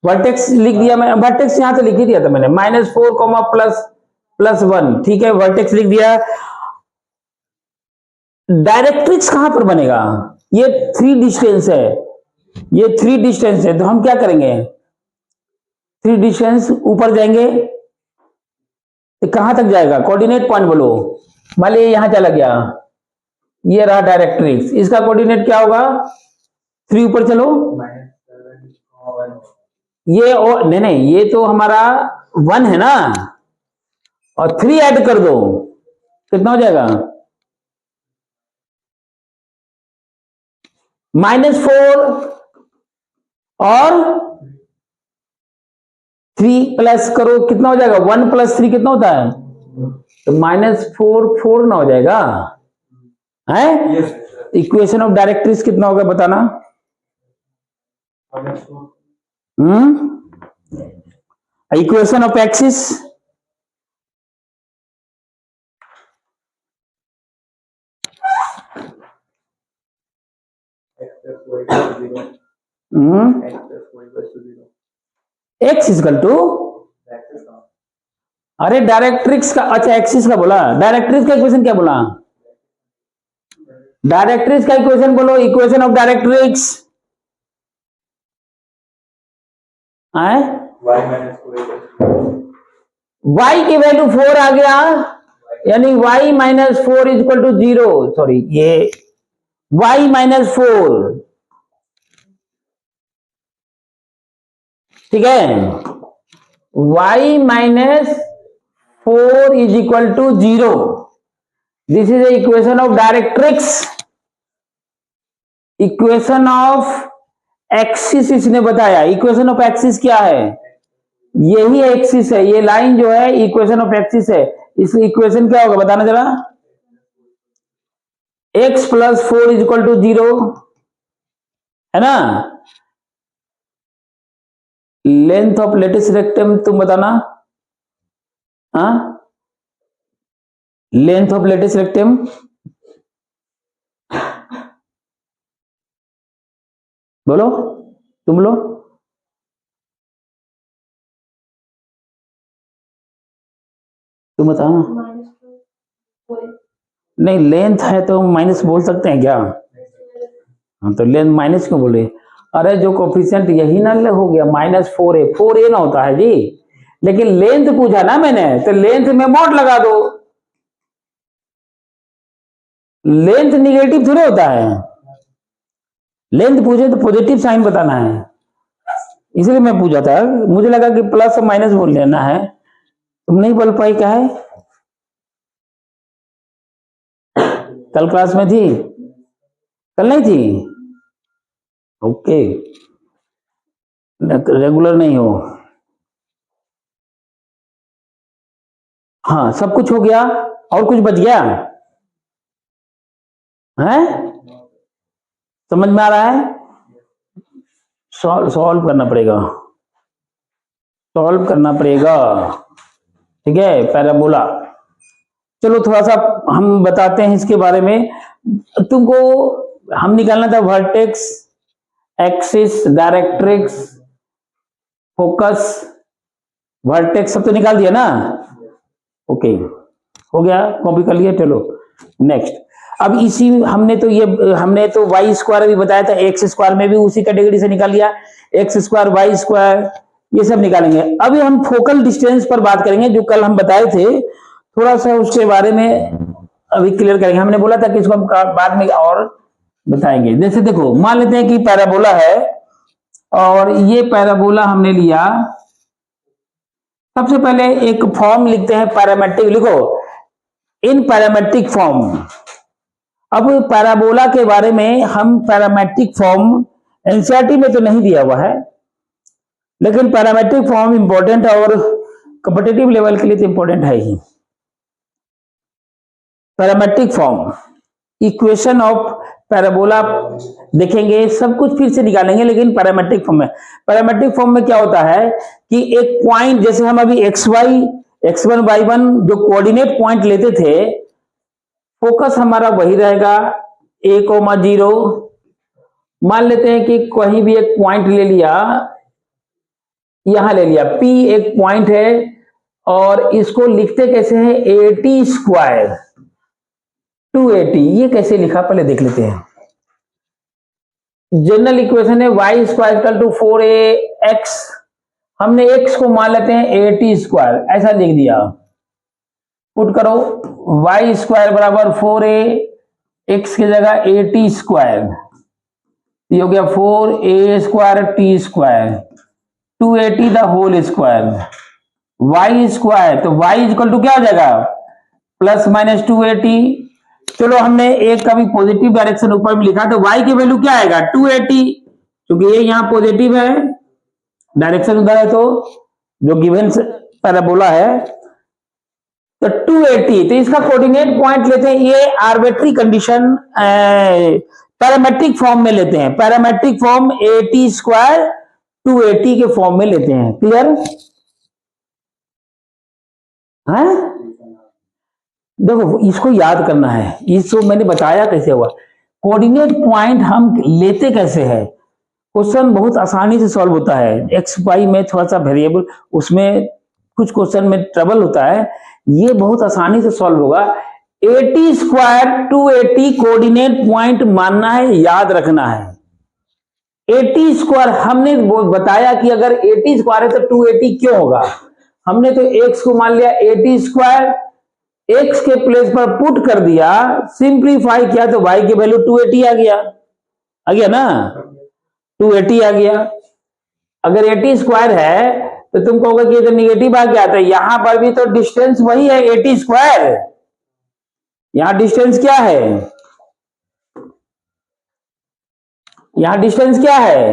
वर्टेक्स लिख दिया मैं, वर्टेक्स यहां से लिख ही दिया था मैंने, -4, +1, ठीक है, वर्टेक्स लिख दिया। डायरेक्ट्रिक्स कहां पर बनेगा? ये 3 डिस्टेंस है, ये 3 डिस्टेंस है, तो हम क्या करेंगे? 3 डिस्टेंस ऊपर जाएंगे तो कहां तक जाएगा? कोऑर्डिनेट पॉइंट बोलो। मान लीजिए यहां चला गया, ये रहा डायरेक्ट्रिक्स, इसका कोऑर्डिनेट क्या होगा? 3 ऊपर चलो, ये और नहीं, ये तो हमारा 1 है ना, और 3 ऐड कर दो, कितना हो जाएगा? -4 और 3 प्लस करो, कितना हो जाएगा? 1 + 3 कितना होता है? तो -4 4 ना हो जाएगा है? इक्वेशन ऑफ डायरेक्ट्रिक्स कितना होगा बताना? Equation of axis, x equal to, अरे डायरेक्ट्रिक्स का, अच्छा एक्सिस का बोला, डायरेक्ट्रिक्स का इक्वेशन क्या बोला? डायरेक्ट्रिक्स का इक्वेशन बोलो, इक्वेशन ऑफ डायरेक्ट्रिक्स है y की वैल्यू 4 आ गया, यानी y -4 इक्वल टू 0, सॉरी ये y -4, ठीक है, y -4 is equal to 0, this is the equation of directrix. Equation of axis इसने बताया, इक्वेशन ऑफ एक्सिस क्या है? यही एक्सिस है, ये लाइन जो है इक्वेशन ऑफ एक्सिस है। इस इक्वेशन क्या होगा बताना जरा? x + 4 इक्वल टू 0 है ना। लेंथ ऑफ लेटेस्ट रेक्टम तुम बताना, हाँ, लेंथ ऑफ लेटेस्ट रेक्टम बोलो, तुम लो, तुम बताओ ना। नहीं, लेंथ है तो माइनस बोल सकते हैं क्या? हाँ, तो लेंथ माइनस क्यों बोले? अरे जो कोफिशिएंट यही ना हो गया, -4a, 4a ना होता है जी, लेकिन लेंथ पूछा ना मैंने, तो लेंथ में मॉड लगा दो। लेंथ निगेटिव थोड़ा होता है, लेंथ पूछे तो पॉजिटिव साइन बताना है, इसलिए मैं पूछा था, मुझे लगा कि प्लस और माइनस बोल लेना है, तुम नहीं बोल पाई क्या है? कल क्लास में थी? कल नहीं थी? ओके, रेगुलर नहीं हो। हाँ, सब कुछ हो गया, और कुछ बच गया है? समझ में आ रहा है? सॉल्व करना पड़ेगा, सॉल्व करना पड़ेगा, ठीक है, पैराबोला। चलो थोड़ा सा हम बताते हैं इसके बारे में। तुमको हम निकालना था vertex, axis, directrix, focus, vertex सब तो निकाल दिया ना? ओके, हो गया, कॉपी कर लिया। चलो नेक्स्ट, अब इसी हमने तो वाई स्क्वायर भी बताया था, एक्स स्क्वायर में भी उसी कैटेगरी से निकाल लिया, एक्स स्क्वायर वाई स्क्वायर ये सब निकालेंगे। अभी हम फोकल डिस्टेंस पर बात करेंगे, जो कल हम बताए थे, थोड़ा सा उसके बारे में अभी क्लियर करेंगे। हमने बोला था कि इसको हम बाद में और बताएंगे। जैसे देखो, मान लेते हैं कि पैराबोला है और ये पैराबोला हमने लिया। सबसे पहले एक फॉर्म लिखते हैं पैरामेट्रिक, लिखो इन पैरामेट्रिक फॉर्म। अब पैराबोला के बारे में हम पैरामेट्रिक फॉर्म एनसीईआरटी में तो नहीं दिया हुआ है, लेकिन पैरामेट्रिक फॉर्म इंपॉर्टेंट है और कॉम्पिटिटिव लेवल के लिए तो इंपॉर्टेंट है ही। Parametric form, equation of parabola देखेंगे, सब कुछ फिर से निकालेंगे, लेकिन पैरामेट्रिक फॉर्म में। पैरामेट्रिक फॉर्म में क्या होता है कि एक पॉइंट, जैसे हम अभी एक्स वाई x1 y1 जो कोऑर्डिनेट पॉइंट लेते थे, फोकस हमारा वही रहेगा a,0। मान लेते हैं कि कहीं भी एक पॉइंट ले लिया, यहां ले लिया P एक पॉइंट है, और इसको लिखते कैसे हैं, AT स्क्वायर 2AT। ये कैसे लिखा पहले देख लेते हैं। जनरल इक्वेशन है y square equal to 4ax। हमने x को मान लेते हैं AT स्क्वायर, ऐसा लिख दिया। पुट करो, y स्क्वायर बराबर 4a, x की जगह AT स्क्वायर, ये हो गया 4a square t square 2AT the whole square. y square, तो y इक्वल टू क्या हो जाएगा, प्लस माइनस 2AT। चलो हमने एक का भी पॉजिटिव डायरेक्शन ऊपर में लिखा, तो y की वैल्यू क्या आएगा 2AT, क्योंकि ये यहाँ पॉजिटिव है, डायरेक्शन उधर है, तो जो गिवन पैराबोला है तो 2AT। तो इसका कोऑर्डिनेट पॉइंट लेते हैं, ये आर्बिट्री कंडीशन पैरामेट्रिक फॉर्म में लेते हैं। Parametric form AT square 2AT के फॉर्म में लेते हैं। क्लियर है? देखो इसको याद करना है, इसको मैंने बताया कैसे हुआ। कोऑर्डिनेट पॉइंट हम लेते कैसे हैं, क्वेश्चन बहुत आसानी से सॉल्व होता है। एक्स वाई में थोड़ा सा वेरिएबल, उसमें कुछ क्वेश्चन में ट्रबल होता है, ये बहुत आसानी से सॉल्व होगा। AT square 2AT coordinate point मानना है, याद रखना है। AT स्क्वायर हमने बताया कि अगर AT स्क्वायर है तो 2AT क्यों होगा। हमने तो x को मान लिया AT स्क्वायर, x के प्लेस पर पुट कर दिया, सिंप्लीफाई किया तो y की वैल्यू 2AT आ गया ना, 2AT आ गया। अगर AT स्क्वायर है तो तुम कहोगे कि ये तो निगेटिव आ गया, तो यहां पर भी तो डिस्टेंस वही है AT स्क्वायर। यहां डिस्टेंस क्या है, यहां डिस्टेंस क्या है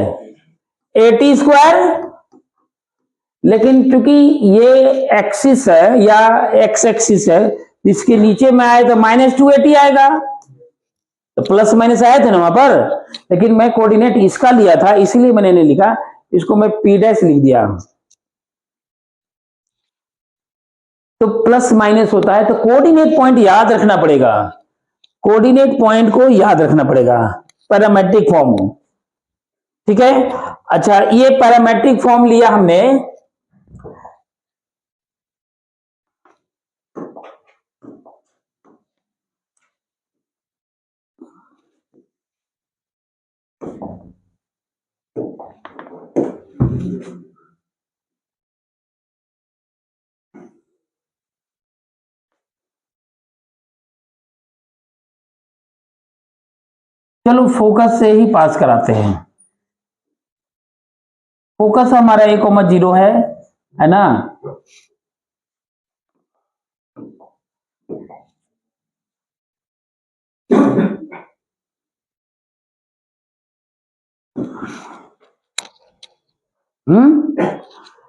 AT स्क्वायर। लेकिन क्योंकि ये एक्सिस है या एक्स एक्सिस है, इसके नीचे में आए तो माइनस 2AT आएगा, तो प्लस माइनस आए थे ना वहां पर, लेकिन मैं कोऑर्डिनेट इसका लिया था इसलिए मैंने नहीं लिखा, इसको मैं P' लिख दिया। तो प्लस माइनस होता है, तो कोऑर्डिनेट पॉइंट याद रखना पड़ेगा, कोऑर्डिनेट पॉइंट को याद रखना पड़ेगा पैरामेट्रिक फॉर्म। ठीक है, अच्छा ये पैरामेट्रिक फॉर्म लिया हमने। चलो फोकस से ही पास कराते हैं। फोकस हमारा 1,0 है ना।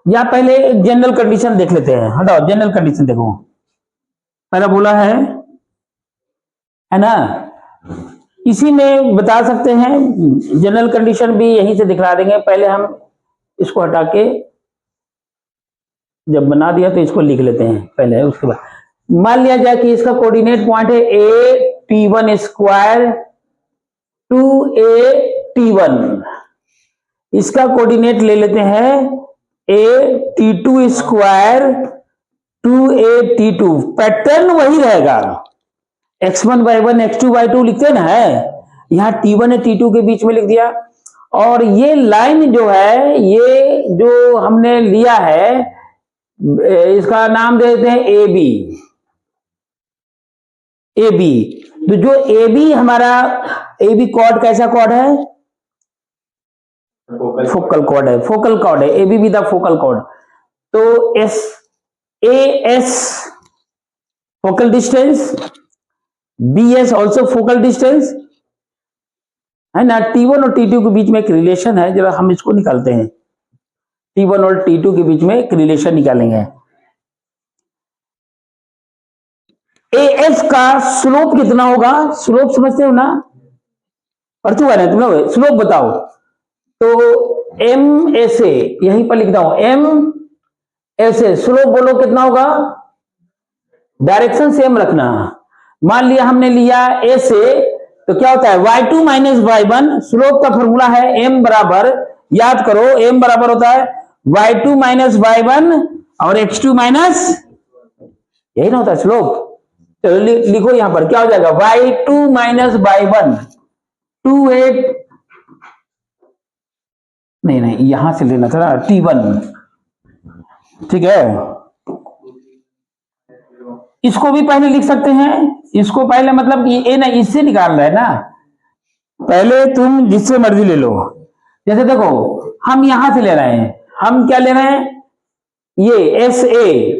या पहले जनरल कंडीशन देख लेते हैं, हटाओ जनरल कंडीशन देखो, पैराबोला है ना। इसी में बता सकते हैं, जनरल कंडीशन भी यहीं से दिखला देंगे। पहले हम इसको हटा के जब बना दिया तो इसको लिख लेते हैं पहले, उसके बाद मान लिया जाए कि इसका कोऑर्डिनेट पॉइंट है AT1 स्क्वायर 2AT1। इसका कोऑर्डिनेट ले लेते हैं AT2 स्क्वायर 2AT2। पैटर्न वही रहेगा, x1 y1 x2 y2 लिखते ना है, यहाँ T1 है T2 के बीच में लिख दिया। और ये लाइन जो है, ये जो हमने लिया है, इसका नाम दे देते हैं AB। A B. तो जो ए बी हमारा ए बी कॉर्ड कैसा कॉर्ड है? फोकल कॉर्ड है, फोकल कॉर्ड है, A B with the focal chord. तो S A as focal distance, B S also focal distance है ना। T1 और T2 के बीच में एक रिलेशन है, जरा हम इसको निकालते हैं। T1 और T2 के बीच में एक रिलेशन निकालेंगे। AS का स्लोप कितना होगा? स्लोप समझते हो ना, पढ़ चुका है तुम लोग, स्लोप बताओ। तो एम एस ए, यहीं पर लिखता हूं, एम एस ए, स्लोप बोलो कितना होगा? डायरेक्शन सेम रखना। मान लिया हमने लिया ए से, तो क्या होता है y2 माइनस y1। स्लोप का फॉर्मूला है m बराबर, याद करो m बराबर होता है y2 माइनस y1 और x2 माइनस, यही ना होता है स्लोप। चलो लिखो यहां पर क्या हो जाएगा, y2 माइनस y1, 2 8, नहीं यहां से लेना था T1, ठीक है। इसको भी पहले लिख सकते हैं, इसको पहले मतलब ये ना इससे निकाल रहा है ना, पहले तुम जिससे मर्जी ले लो। जैसे देखो हम यहां से ले रहे हैं, हम क्या ले रहे हैं, ये एस ए,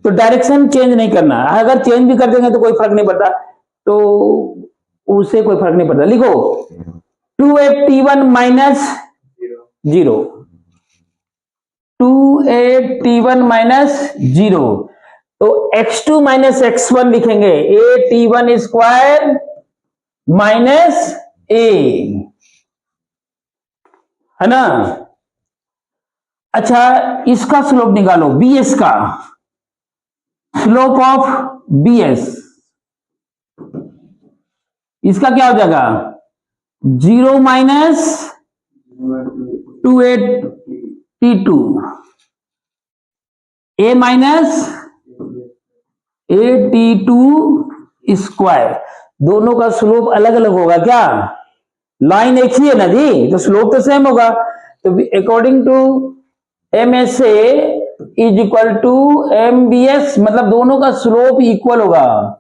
तो डायरेक्शन चेंज नहीं करना, अगर चेंज भी कर देंगे तो कोई फर्क नहीं पड़ता, तो उससे कोई फर्क नहीं पड़ता। लिखो 2T1 माइनस 0, 2T1 माइनस 0, तो x2 माइनस x1 लिखेंगे, T1 स्क्वायर माइनस ए, है ना। अच्छा इसका स्लोप निकालो, BS का स्लोप ऑफ BS, इसका क्या हो जाएगा 0 minus 2T2 A minus AT2 square. दोनों का स्लोप अलग अलग होगा क्या? लाइन एक ही है ना जी, तो स्लोप तो सेम होगा। तो according to MSA is equal to MBS, मतलब दोनों का स्लोप इक्वल होगा,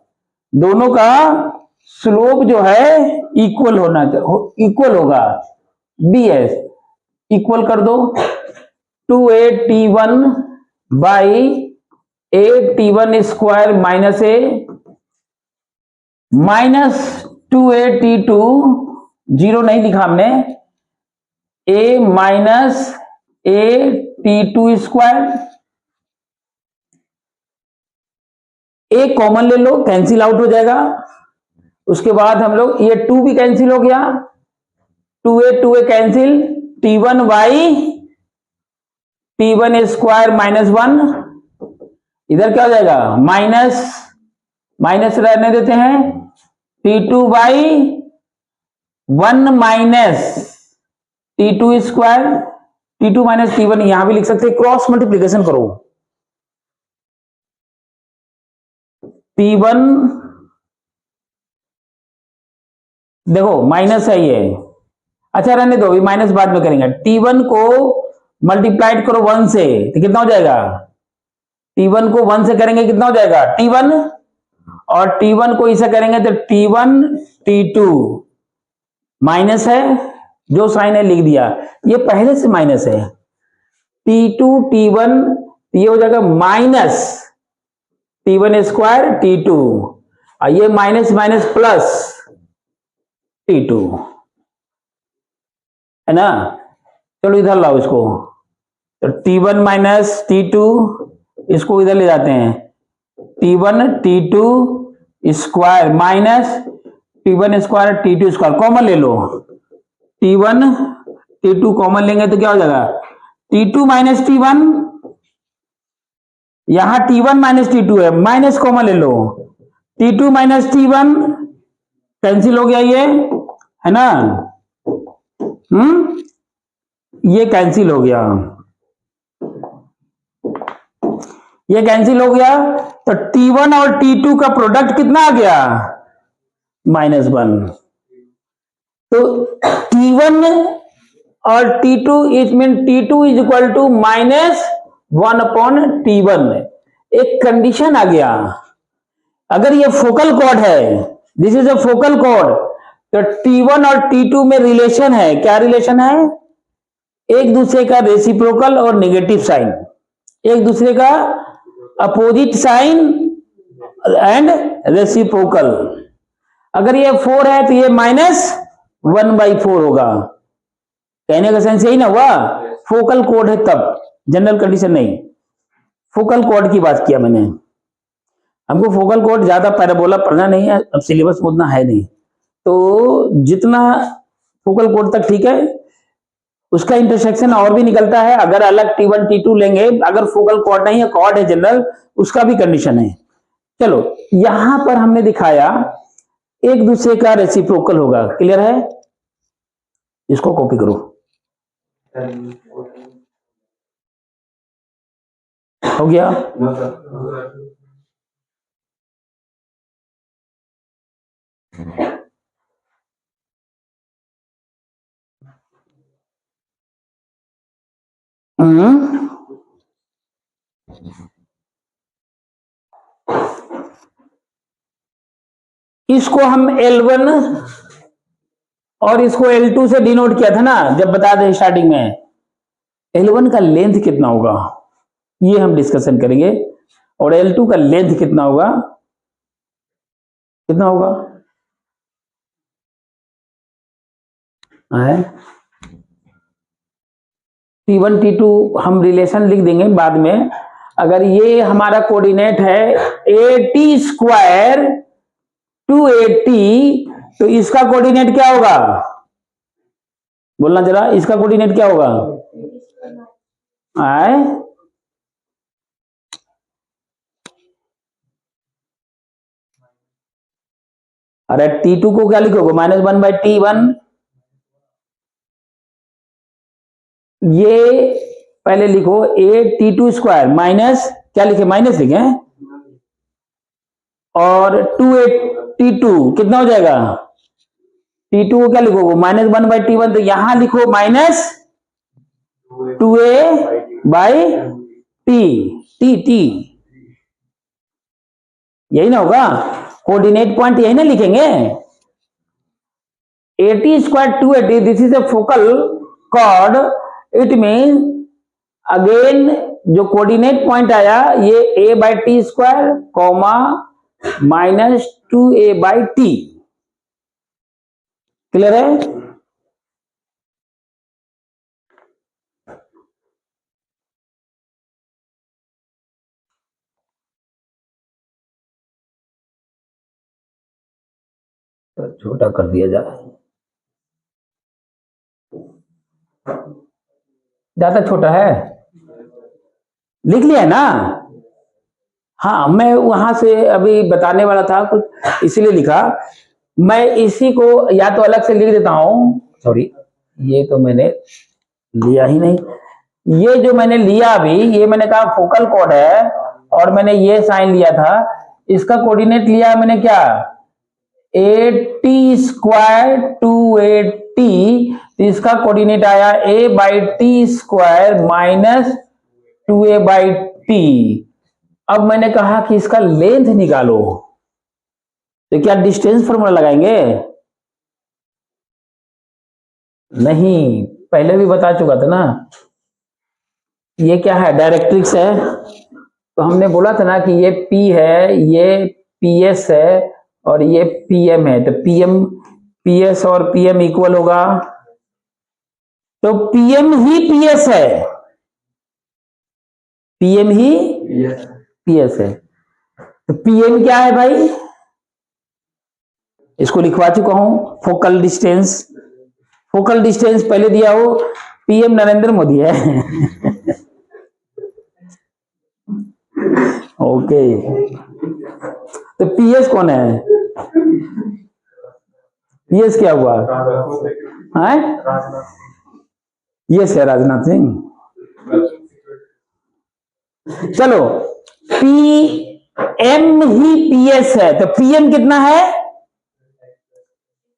दोनों का स्लोप जो है इक्वल होना, इक्वल होगा। BS इक्वल कर दो 2AT1 by AT1 square minus A, minus 2AT2, 0 नहीं लिखा हमने, A minus AT2 square, A common ले लो, कैंसिल आउट हो जाएगा। उसके बाद हम लोग ये 2 भी कैंसिल हो गया, 2A cancel, T1 by T1 square minus 1, इधर क्या हो जाएगा माइनस, माइनस रहने देते हैं, T2 by 1 minus T2 square, T2 minus T1 यहां भी लिख सकते हैं, क्रॉस मल्टीप्लीकेशन करो, T1 देखो माइनस है ये, अच्छा रहने दो, ये माइनस बाद में करेंगे। T1 को मल्टीप्लाइड करो 1 से, तो कितना हो जाएगा, T1 को 1 से करेंगे कितना हो जाएगा T1, और T1 को इसे करेंगे तो T1 T2, माइनस है, जो साइन है लिख दिया, ये पहले से माइनस है, T2 T1, ये हो जाएगा माइनस T1 स्क्वायर T2, और ये माइनस माइनस प्लस T2, है ना। चलो इधर लाओ इसको, तो T1 माइनस T2, इसको इधर ले जाते हैं, T1 T2 square minus T1 square T2 square, common ले लो, T1 T2 कॉमन लेंगे तो क्या हो जाएगा T2 माइनस T1, यहां T1 माइनस T2 है, माइनस कॉमन ले लो, T2 माइनस T1 कैंसिल हो गया, ये है ना, ये कैंसिल हो गया, ये कैंसिल हो गया, तो T1 और T2 का प्रोडक्ट कितना आ गया -1, तो T1 और T2 it mean T2 is equal to -1 upon T1, एक कंडीशन आ गया। अगर ये फोकल कॉर्ड है, this is a focal chord, तो T1 और T2 में रिलेशन है। क्या रिलेशन है? एक दूसरे का रेसिप्रोकल और नेगेटिव साइन, एक दूसरे का अपोजिट साइन एंड रेसिप्रोकल। अगर ये 4 है तो ये -1/4 होगा। कहने का सेंस यही ना हुआ, फोकल कोड है तब, जनरल कंडीशन नहीं। फोकल कोड की बात किया मैंने। हमको फोकल कोड ज्यादा पैराबोला पढ़ना नहीं है, अब सिलेबस में उतना है नहीं, तो जितना फोकल कोड तक ठीक है, उसका इंटरसेक्शन और भी निकलता है। अगर अलग T1 T2 लेंगे, अगर फोकल कॉर्ड नहीं है, कॉर्ड है जनरल, उसका भी कंडीशन है। चलो यहां पर हमने दिखाया एक दूसरे का रेसिप्रोकल होगा। क्लियर है? इसको कॉपी करो। हो गया? इसको हम L1 और इसको L2 से डिनोट किया था ना, जब बता दें स्टार्टिंग में। L1 का लेंथ कितना होगा ये हम डिस्कशन करेंगे, और L2 का लेंथ कितना होगा, कितना होगा है? T1 T2 हम रिलेशन लिख देंगे बाद में। अगर ये हमारा कोऑर्डिनेट है AT² 280, तो इसका कोऑर्डिनेट क्या होगा? बोलना जरा, इसका कोऑर्डिनेट क्या होगा? आए अरे T2 को क्या लिखोगे? -1/T1। ये पहले लिखो AT² माइनस, क्या लिखे? माइनस लिखे, और 2AT2 कितना हो जाएगा? T2 को क्या लिखोगे? -1/T1, तो यहां लिखो -2A/T। T यही ना होगा? कोऑर्डिनेट पॉइंट यही ना लिखेंगे। AT² 280, this is a focal cord. It mean again जो कोऑर्डिनेट पॉइंट आया ये A/T² कॉमा -2A/T। क्लियर है? तो छोटा कर दिया जाए, ज्यादा छोटा है, लिख लिया ना? हाँ, मैं वहां से अभी बताने वाला था कुछ, इसीलिए लिखा। मैं इसी को या तो अलग से लिख देता हूं, सॉरी, ये तो मैंने लिया ही नहीं। ये जो मैंने लिया अभी, ये मैंने कहा फोकल कॉर्ड है, और मैंने ये साइन लिया था, इसका कोऑर्डिनेट लिया मैंने क्या? AT² 280, तो इसका कोऑर्डिनेट आया A/T² -2A/T। अब मैंने कहा कि इसका लेंथ निकालो, तो क्या डिस्टेंस फॉर्मूला लगाएंगे? नहीं, पहले भी बता चुका था ना। ये क्या है? डायरेक्ट्रिक्स है। तो हमने बोला था ना कि ये P है, ये PS है, और ये PM है। तो PS और PM इक्वल होगा, तो PM ही PS है, PM ही PS है। तो PM क्या है भाई? इसको लिखवा चुका हूं, फोकल डिस्टेंस। फोकल डिस्टेंस पहले दिया हो, PM नरेंद्र मोदी है। ओके, तो PS कौन है? PS क्या हुआ? यस है, राजनाथ सिंह। चलो, PM ही PS है, तो PM कितना है?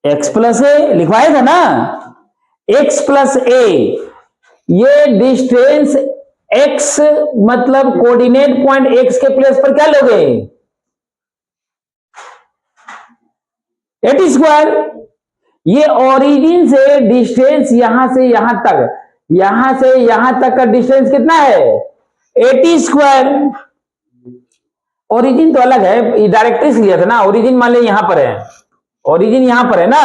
X+A लिखवाया था ना, X+A। ये डिस्टेंस X मतलब कोऑर्डिनेट पॉइंट X के प्लेस पर क्या लोगे? 80 स्क्वायर। ये ओरिजिन से डिस्टेंस यहां से यहां तक, यहां से यहां तक का डिस्टेंस कितना है? 80 स्क्वायर। ओरिजिन तो अलग है, डायरेक्ट्रिक्स लिया था ना, ओरिजिन मान ली यहां पर है, ओरिजिन यहां पर है ना,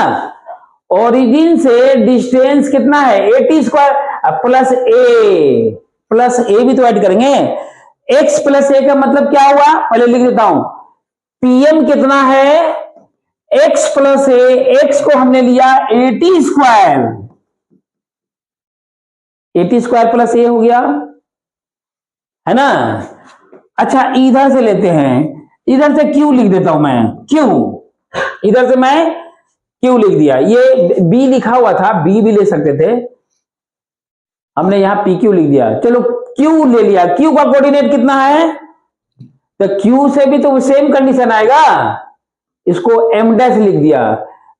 ओरिजिन से डिस्टेंस कितना है? 80 स्क्वायर प्लस ए, प्लस ए भी तो ऐड करेंगे। x प्लस ए का मतलब क्या हुआ, पहले लिख देता हूं। पीएम कितना है? x प्लस ए, x को हमने लिया 80 स्क्वायर, 80 स्क्वायर प्लस ए हो गया, है ना। अच्छा इधर से लेते हैं, इधर से क्यू लिख देता हूं मैं, क्यू, इधर से मैं क्यू लिख दिया। ये बी लिखा हुआ था, बी भी ले सकते थे, हमने यहां पी क्यू लिख दिया। चलो क्यू ले लिया, क्यू का कोऑर्डिनेट कितना है? तो क्यू से भी तो सेम कंडीशन आएगा, इसको एम डैश लिख दिया।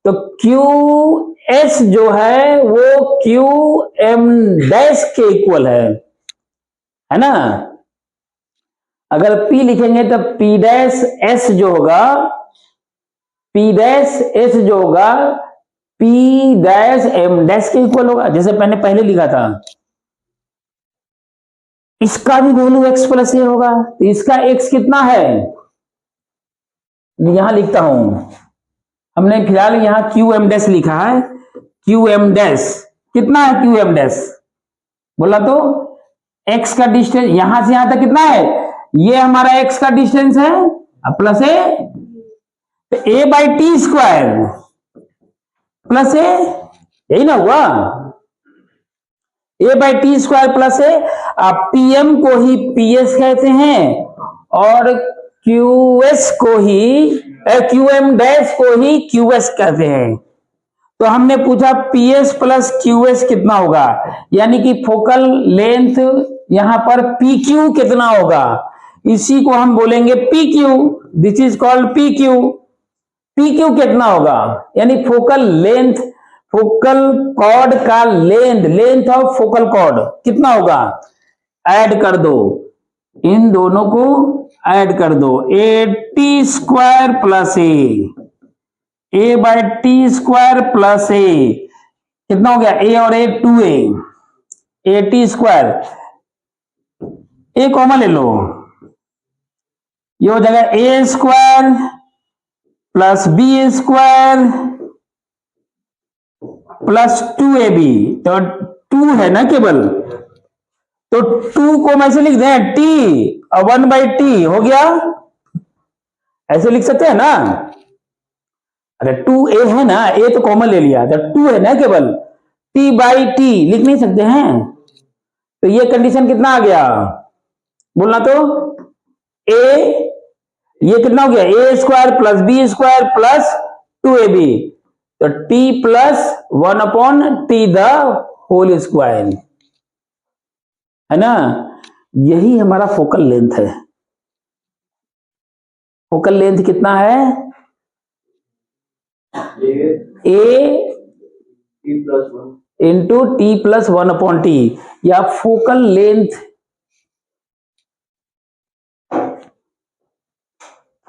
तो क्यू एस जो है वो क्यू एम डैश के इक्वल है ना। अगर P लिखेंगे तो P डैश एस जो होगा, P डैश एस जो होगा P डैश एम डैश के इक्वल होगा, जैसे मैंने पहले लिखा था। इसका भी वैल्यू x प्लस ए होगा, तो इसका x कितना है? यहां लिखता हूं, हमने फिलहाल यहां क्यू एम डैश लिखा है, क्यू एम डैश कितना है? क्यू एम डैश बोला तो x का डिस्टेंस यहां से यहां तक कितना है? ये हमारा x का डिस्टेंस है, प्लस ए, तो A by T square plus A, यही ना हुआ, A by T square plus A. PM को ही पीएस कहते हैं और क्यूएस को ही, क्यूएम डैश को ही क्यूएस कहते हैं। तो हमने पूछा पीएस प्लस क्यूएस कितना होगा, यानी कि फोकल लेंथ यहां पर पीक्यू कितना होगा, इसी को हम बोलेंगे PQ, this is called PQ. PQ कितना होगा, यानी फोकल लेंथ, फोकल कॉर्ड का length, length of focal cord कितना होगा, ऐड कर दो, इन दोनों को ऐड कर दो, 80 square plus A by T square plus A, कितना हो गया? ए और ए 2a, 80 स्क्वायर, ए कॉमन ले लो, ये हो जाएगा A square plus B square plus 2ab, तो 2 है ना केवल, तो 2 को मैं ऐसे लिख दें टी और 1 बाई टी हो गया, ऐसे लिख सकते हैं ना। अगर 2a है ना, a तो कॉमन ले लिया, जब 2 है ना केवल, t बाई टी लिख नहीं सकते हैं, तो ये कंडीशन कितना आ गया बोलना तो, a ये कितना हो गया, A square plus B square plus 2ab, तो t plus 1 upon T the whole square, है ना। यही हमारा फोकल लेंथ है। फोकल लेंथ कितना है? A into T plus 1 upon T, या फोकल लेंथ,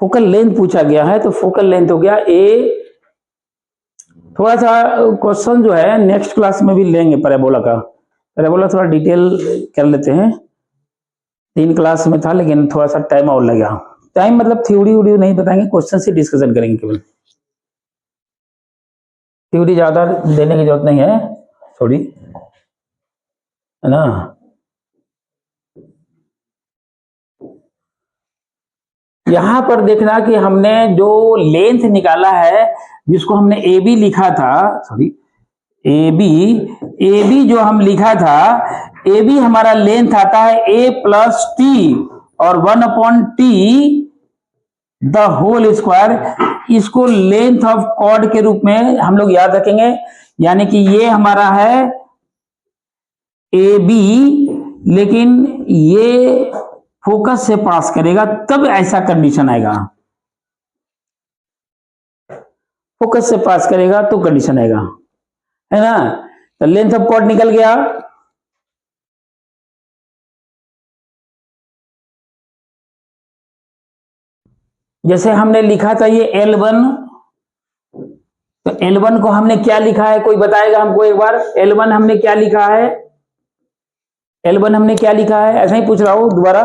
फोकल लेंथ पूछा गया है, तो फोकल लेंथ हो गया ए। थोड़ा सा क्वेश्चन जो है नेक्स्ट क्लास में भी लेंगे पैराबोला का, पैराबोला थोड़ा डिटेल कर लेते हैं, 3 क्लास में था लेकिन थोड़ा सा टाइम और लगेगा, टाइम मतलब थ्योरी व्यूरी नहीं बताएंगे, क्वेश्चन से डिस्कशन करेंगे केवल, थ्योरी ज्यादा देने की जरूरत नहीं है थोड़ी, है ना। यहां पर देखना कि हमने जो लेंथ निकाला है, जिसको हमने ए बी लिखा था, सॉरी ए बी जो हम लिखा था, ए बी हमारा लेंथ आता है ए प्लस टी और 1 upon T the whole square, इसको लेंथ ऑफ कॉर्ड के रूप में हम लोग याद रखेंगे, यानी कि ये हमारा है ए बी, लेकिन ये फोकस से पास करेगा तब ऐसा कंडीशन आएगा, फोकस से पास करेगा तो कंडीशन आएगा, है ना। तो लेंथ ऑफ कॉर्ड निकल गया, जैसे हमने लिखा था ये L1 तो L1 को हमने क्या लिखा है, कोई बताएगा हमको एक बार? L1 हमने क्या लिखा है? L1 हमने क्या लिखा है? ऐसा ही पूछ रहा हूं दोबारा।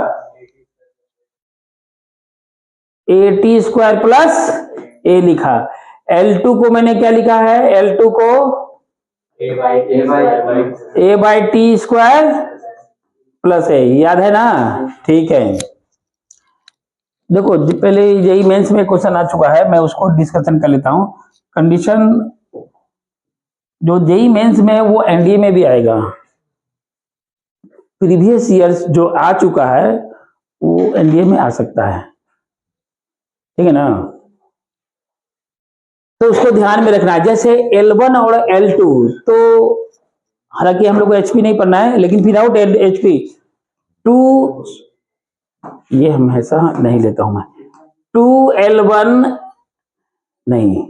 AT स्क्वायर प्लस A लिखा। L2 को मैंने क्या लिखा है? L2 को A by T square plus A, याद है ना? ठीक है, देखो पहले यही मेंस में क्वेश्चन आ चुका है, मैं उसको डिस्कशन कर लेता हूं। कंडीशन जो जेई मेंस में है वो एनडीए में भी आएगा। प्रीवियस ईयर्स जो आ चुका है वो एनडीए में आ सकता है, ठीक है ना? तो उसको ध्यान में रखना है। जैसे L1 और L2, तो हालांकि हम लोग को एचपी नहीं पढ़ना है, लेकिन विदाउट एचपी टू, ये हमेशा नहीं लेता हूं मैं, 2L1 नहीं,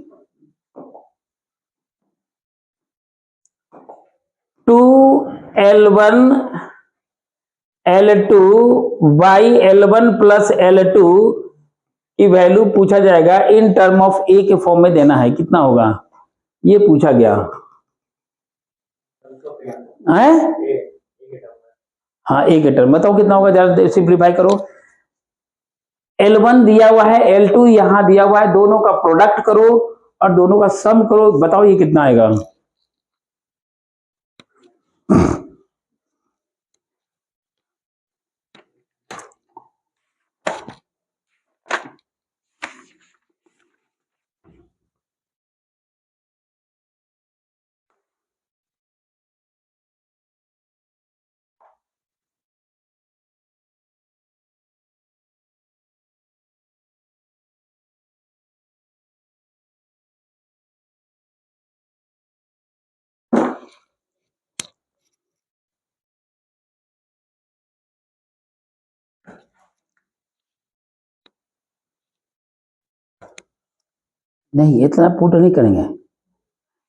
2L1 L2 by L1 plus L2 की वैल्यू पूछा जाएगा इन टर्म ऑफ ए के फॉर्म में देना है, कितना होगा ये पूछा गया है? हाँ, ए के टर्म, बताओ कितना होगा, जरा सिंप्लीफाई करो। L1 दिया हुआ है, L2 यहां दिया हुआ है, दोनों का प्रोडक्ट करो और दोनों का सम करो, बताओ ये कितना आएगा? नहीं, इतना पुट नहीं करेंगे,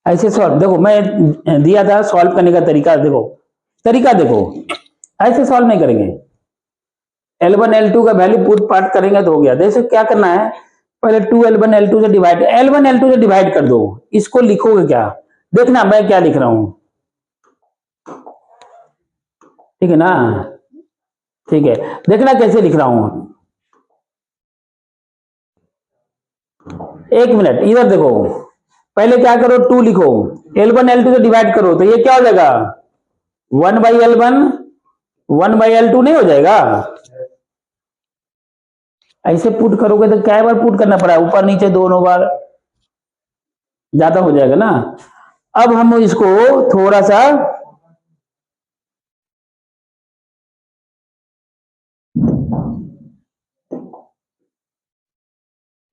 ऐसे सॉल्व, देखो मैं दिया था सॉल्व करने का तरीका, देखो तरीका देखो, ऐसे सॉल्व नहीं करेंगे। L1 L2 का वैल्यू पुट पार्ट करेंगे तो हो गया। देखो क्या करना है, पहले 2L1 L2 से डिवाइड, L1 L2 से डिवाइड कर दो, इसको लिखोगे क्या, देखना मैं क्या लिख रहा हूं, ठीक है ना? ठीक है, देखना कैसे लिख रहा हूं, एक मिनट इधर देखो, पहले क्या करो, 2 लिखो, L1 L2 से डिवाइड करो, तो ये क्या हो जाएगा, 1/L1 1/L2 नहीं हो जाएगा? ऐसे पुट करोगे तो क्या बार पुट करना पड़ा, ऊपर नीचे दोनों बार, ज्यादा हो जाएगा ना। अब हम इसको थोड़ा सा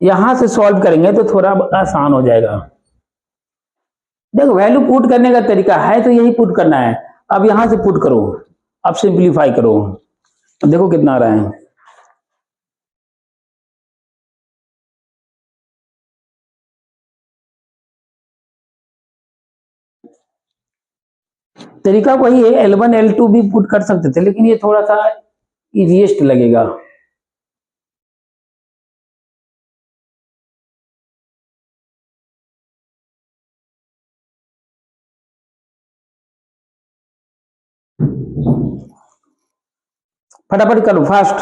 यहां से सॉल्व करेंगे तो थोड़ा आसान हो जाएगा। देखो वैल्यू पुट करने का तरीका है तो यही पुट करना है। अब यहां से पुट करो, अब सिंप्लीफाई करो, देखो कितना आ रहा है। तरीका वही है, L1 L2 भी पुट कर सकते थे, लेकिन ये थोड़ा सा इजीएस्ट लगेगा। फटाफट करो फास्ट।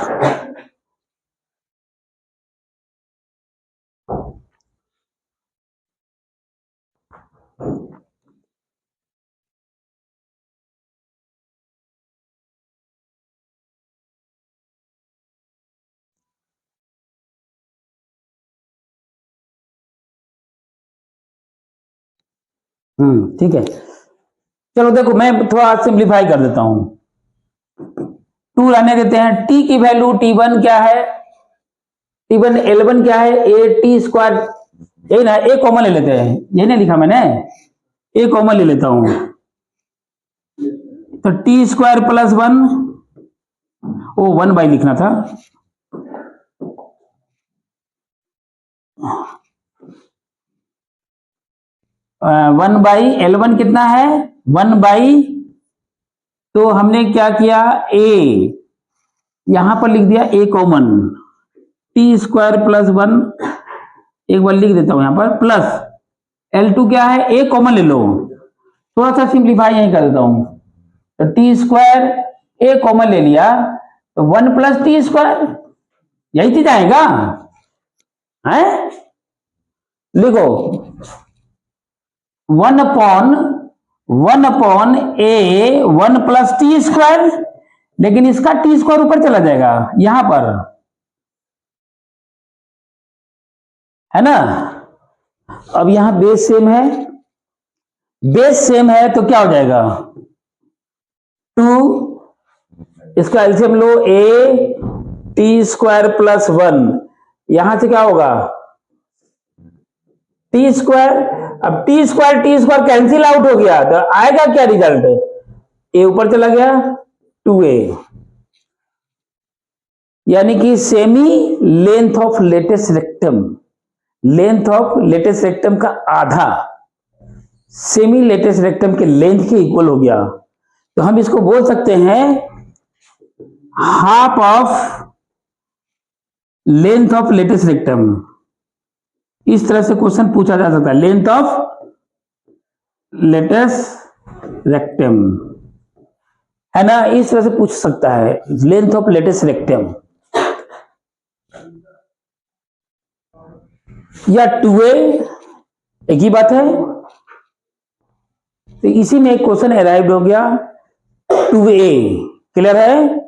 ठीक है, चलो देखो मैं थोड़ा सिंप्लीफाई कर देता हूं, 2 रहने देते हैं, t की वैल्यू T1 क्या है, T1 L1 क्या है, ए टी स्क्वायर, यही ना, ए कॉमन ले लेते हैं, यही नहीं लिखा मैंने, ए कॉमन ले लेता हूं, तो टी स्क्वायर प्लस 1, वो 1/, लिखना था, 1/L1 कितना है, 1/, तो हमने क्या किया, a यहां पर लिख दिया, a common, T square plus 1, एक बार लिख देता हूं यहां पर, प्लस L2 क्या है, a कॉमन ले लो, थोड़ा सा सिंप्लीफाई यहीं कर देता हूं, तो टी स्क्वायर a कॉमन ले लिया तो 1 प्लस टी स्क्वायर, यही चीज आएगा है। लिखो 1 upon a 1 plus T square, लेकिन इसका टी स्क्वायर ऊपर चला जाएगा यहां पर, है ना। अब यहां बेस सेम है, बेस सेम है तो क्या हो जाएगा 2, इसका LCM low a T square plus 1, यहां से क्या होगा टी स्क्वायर। अब टी स्क्वायर कैंसिल आउट हो गया तो आएगा क्या रिजल्ट, a ऊपर चला गया 2a, यानी कि semi length of latus rectum, length of latus rectum का आधा सेमी लेटेस्ट रेक्टम के लेंथ के इक्वल हो गया, तो हम इसको बोल सकते हैं half of length of latus rectum. इस तरह से क्वेश्चन पूछा जा सकता है, लेंथ ऑफ लेटेस्ट रेक्टम, है ना, इस तरह से पूछ सकता है लेंथ ऑफ लेटेस्ट रेक्टम, या 2a, एक ही बात है। तो इसी में एक क्वेश्चन अराइव हो गया 2a, क्लियर है।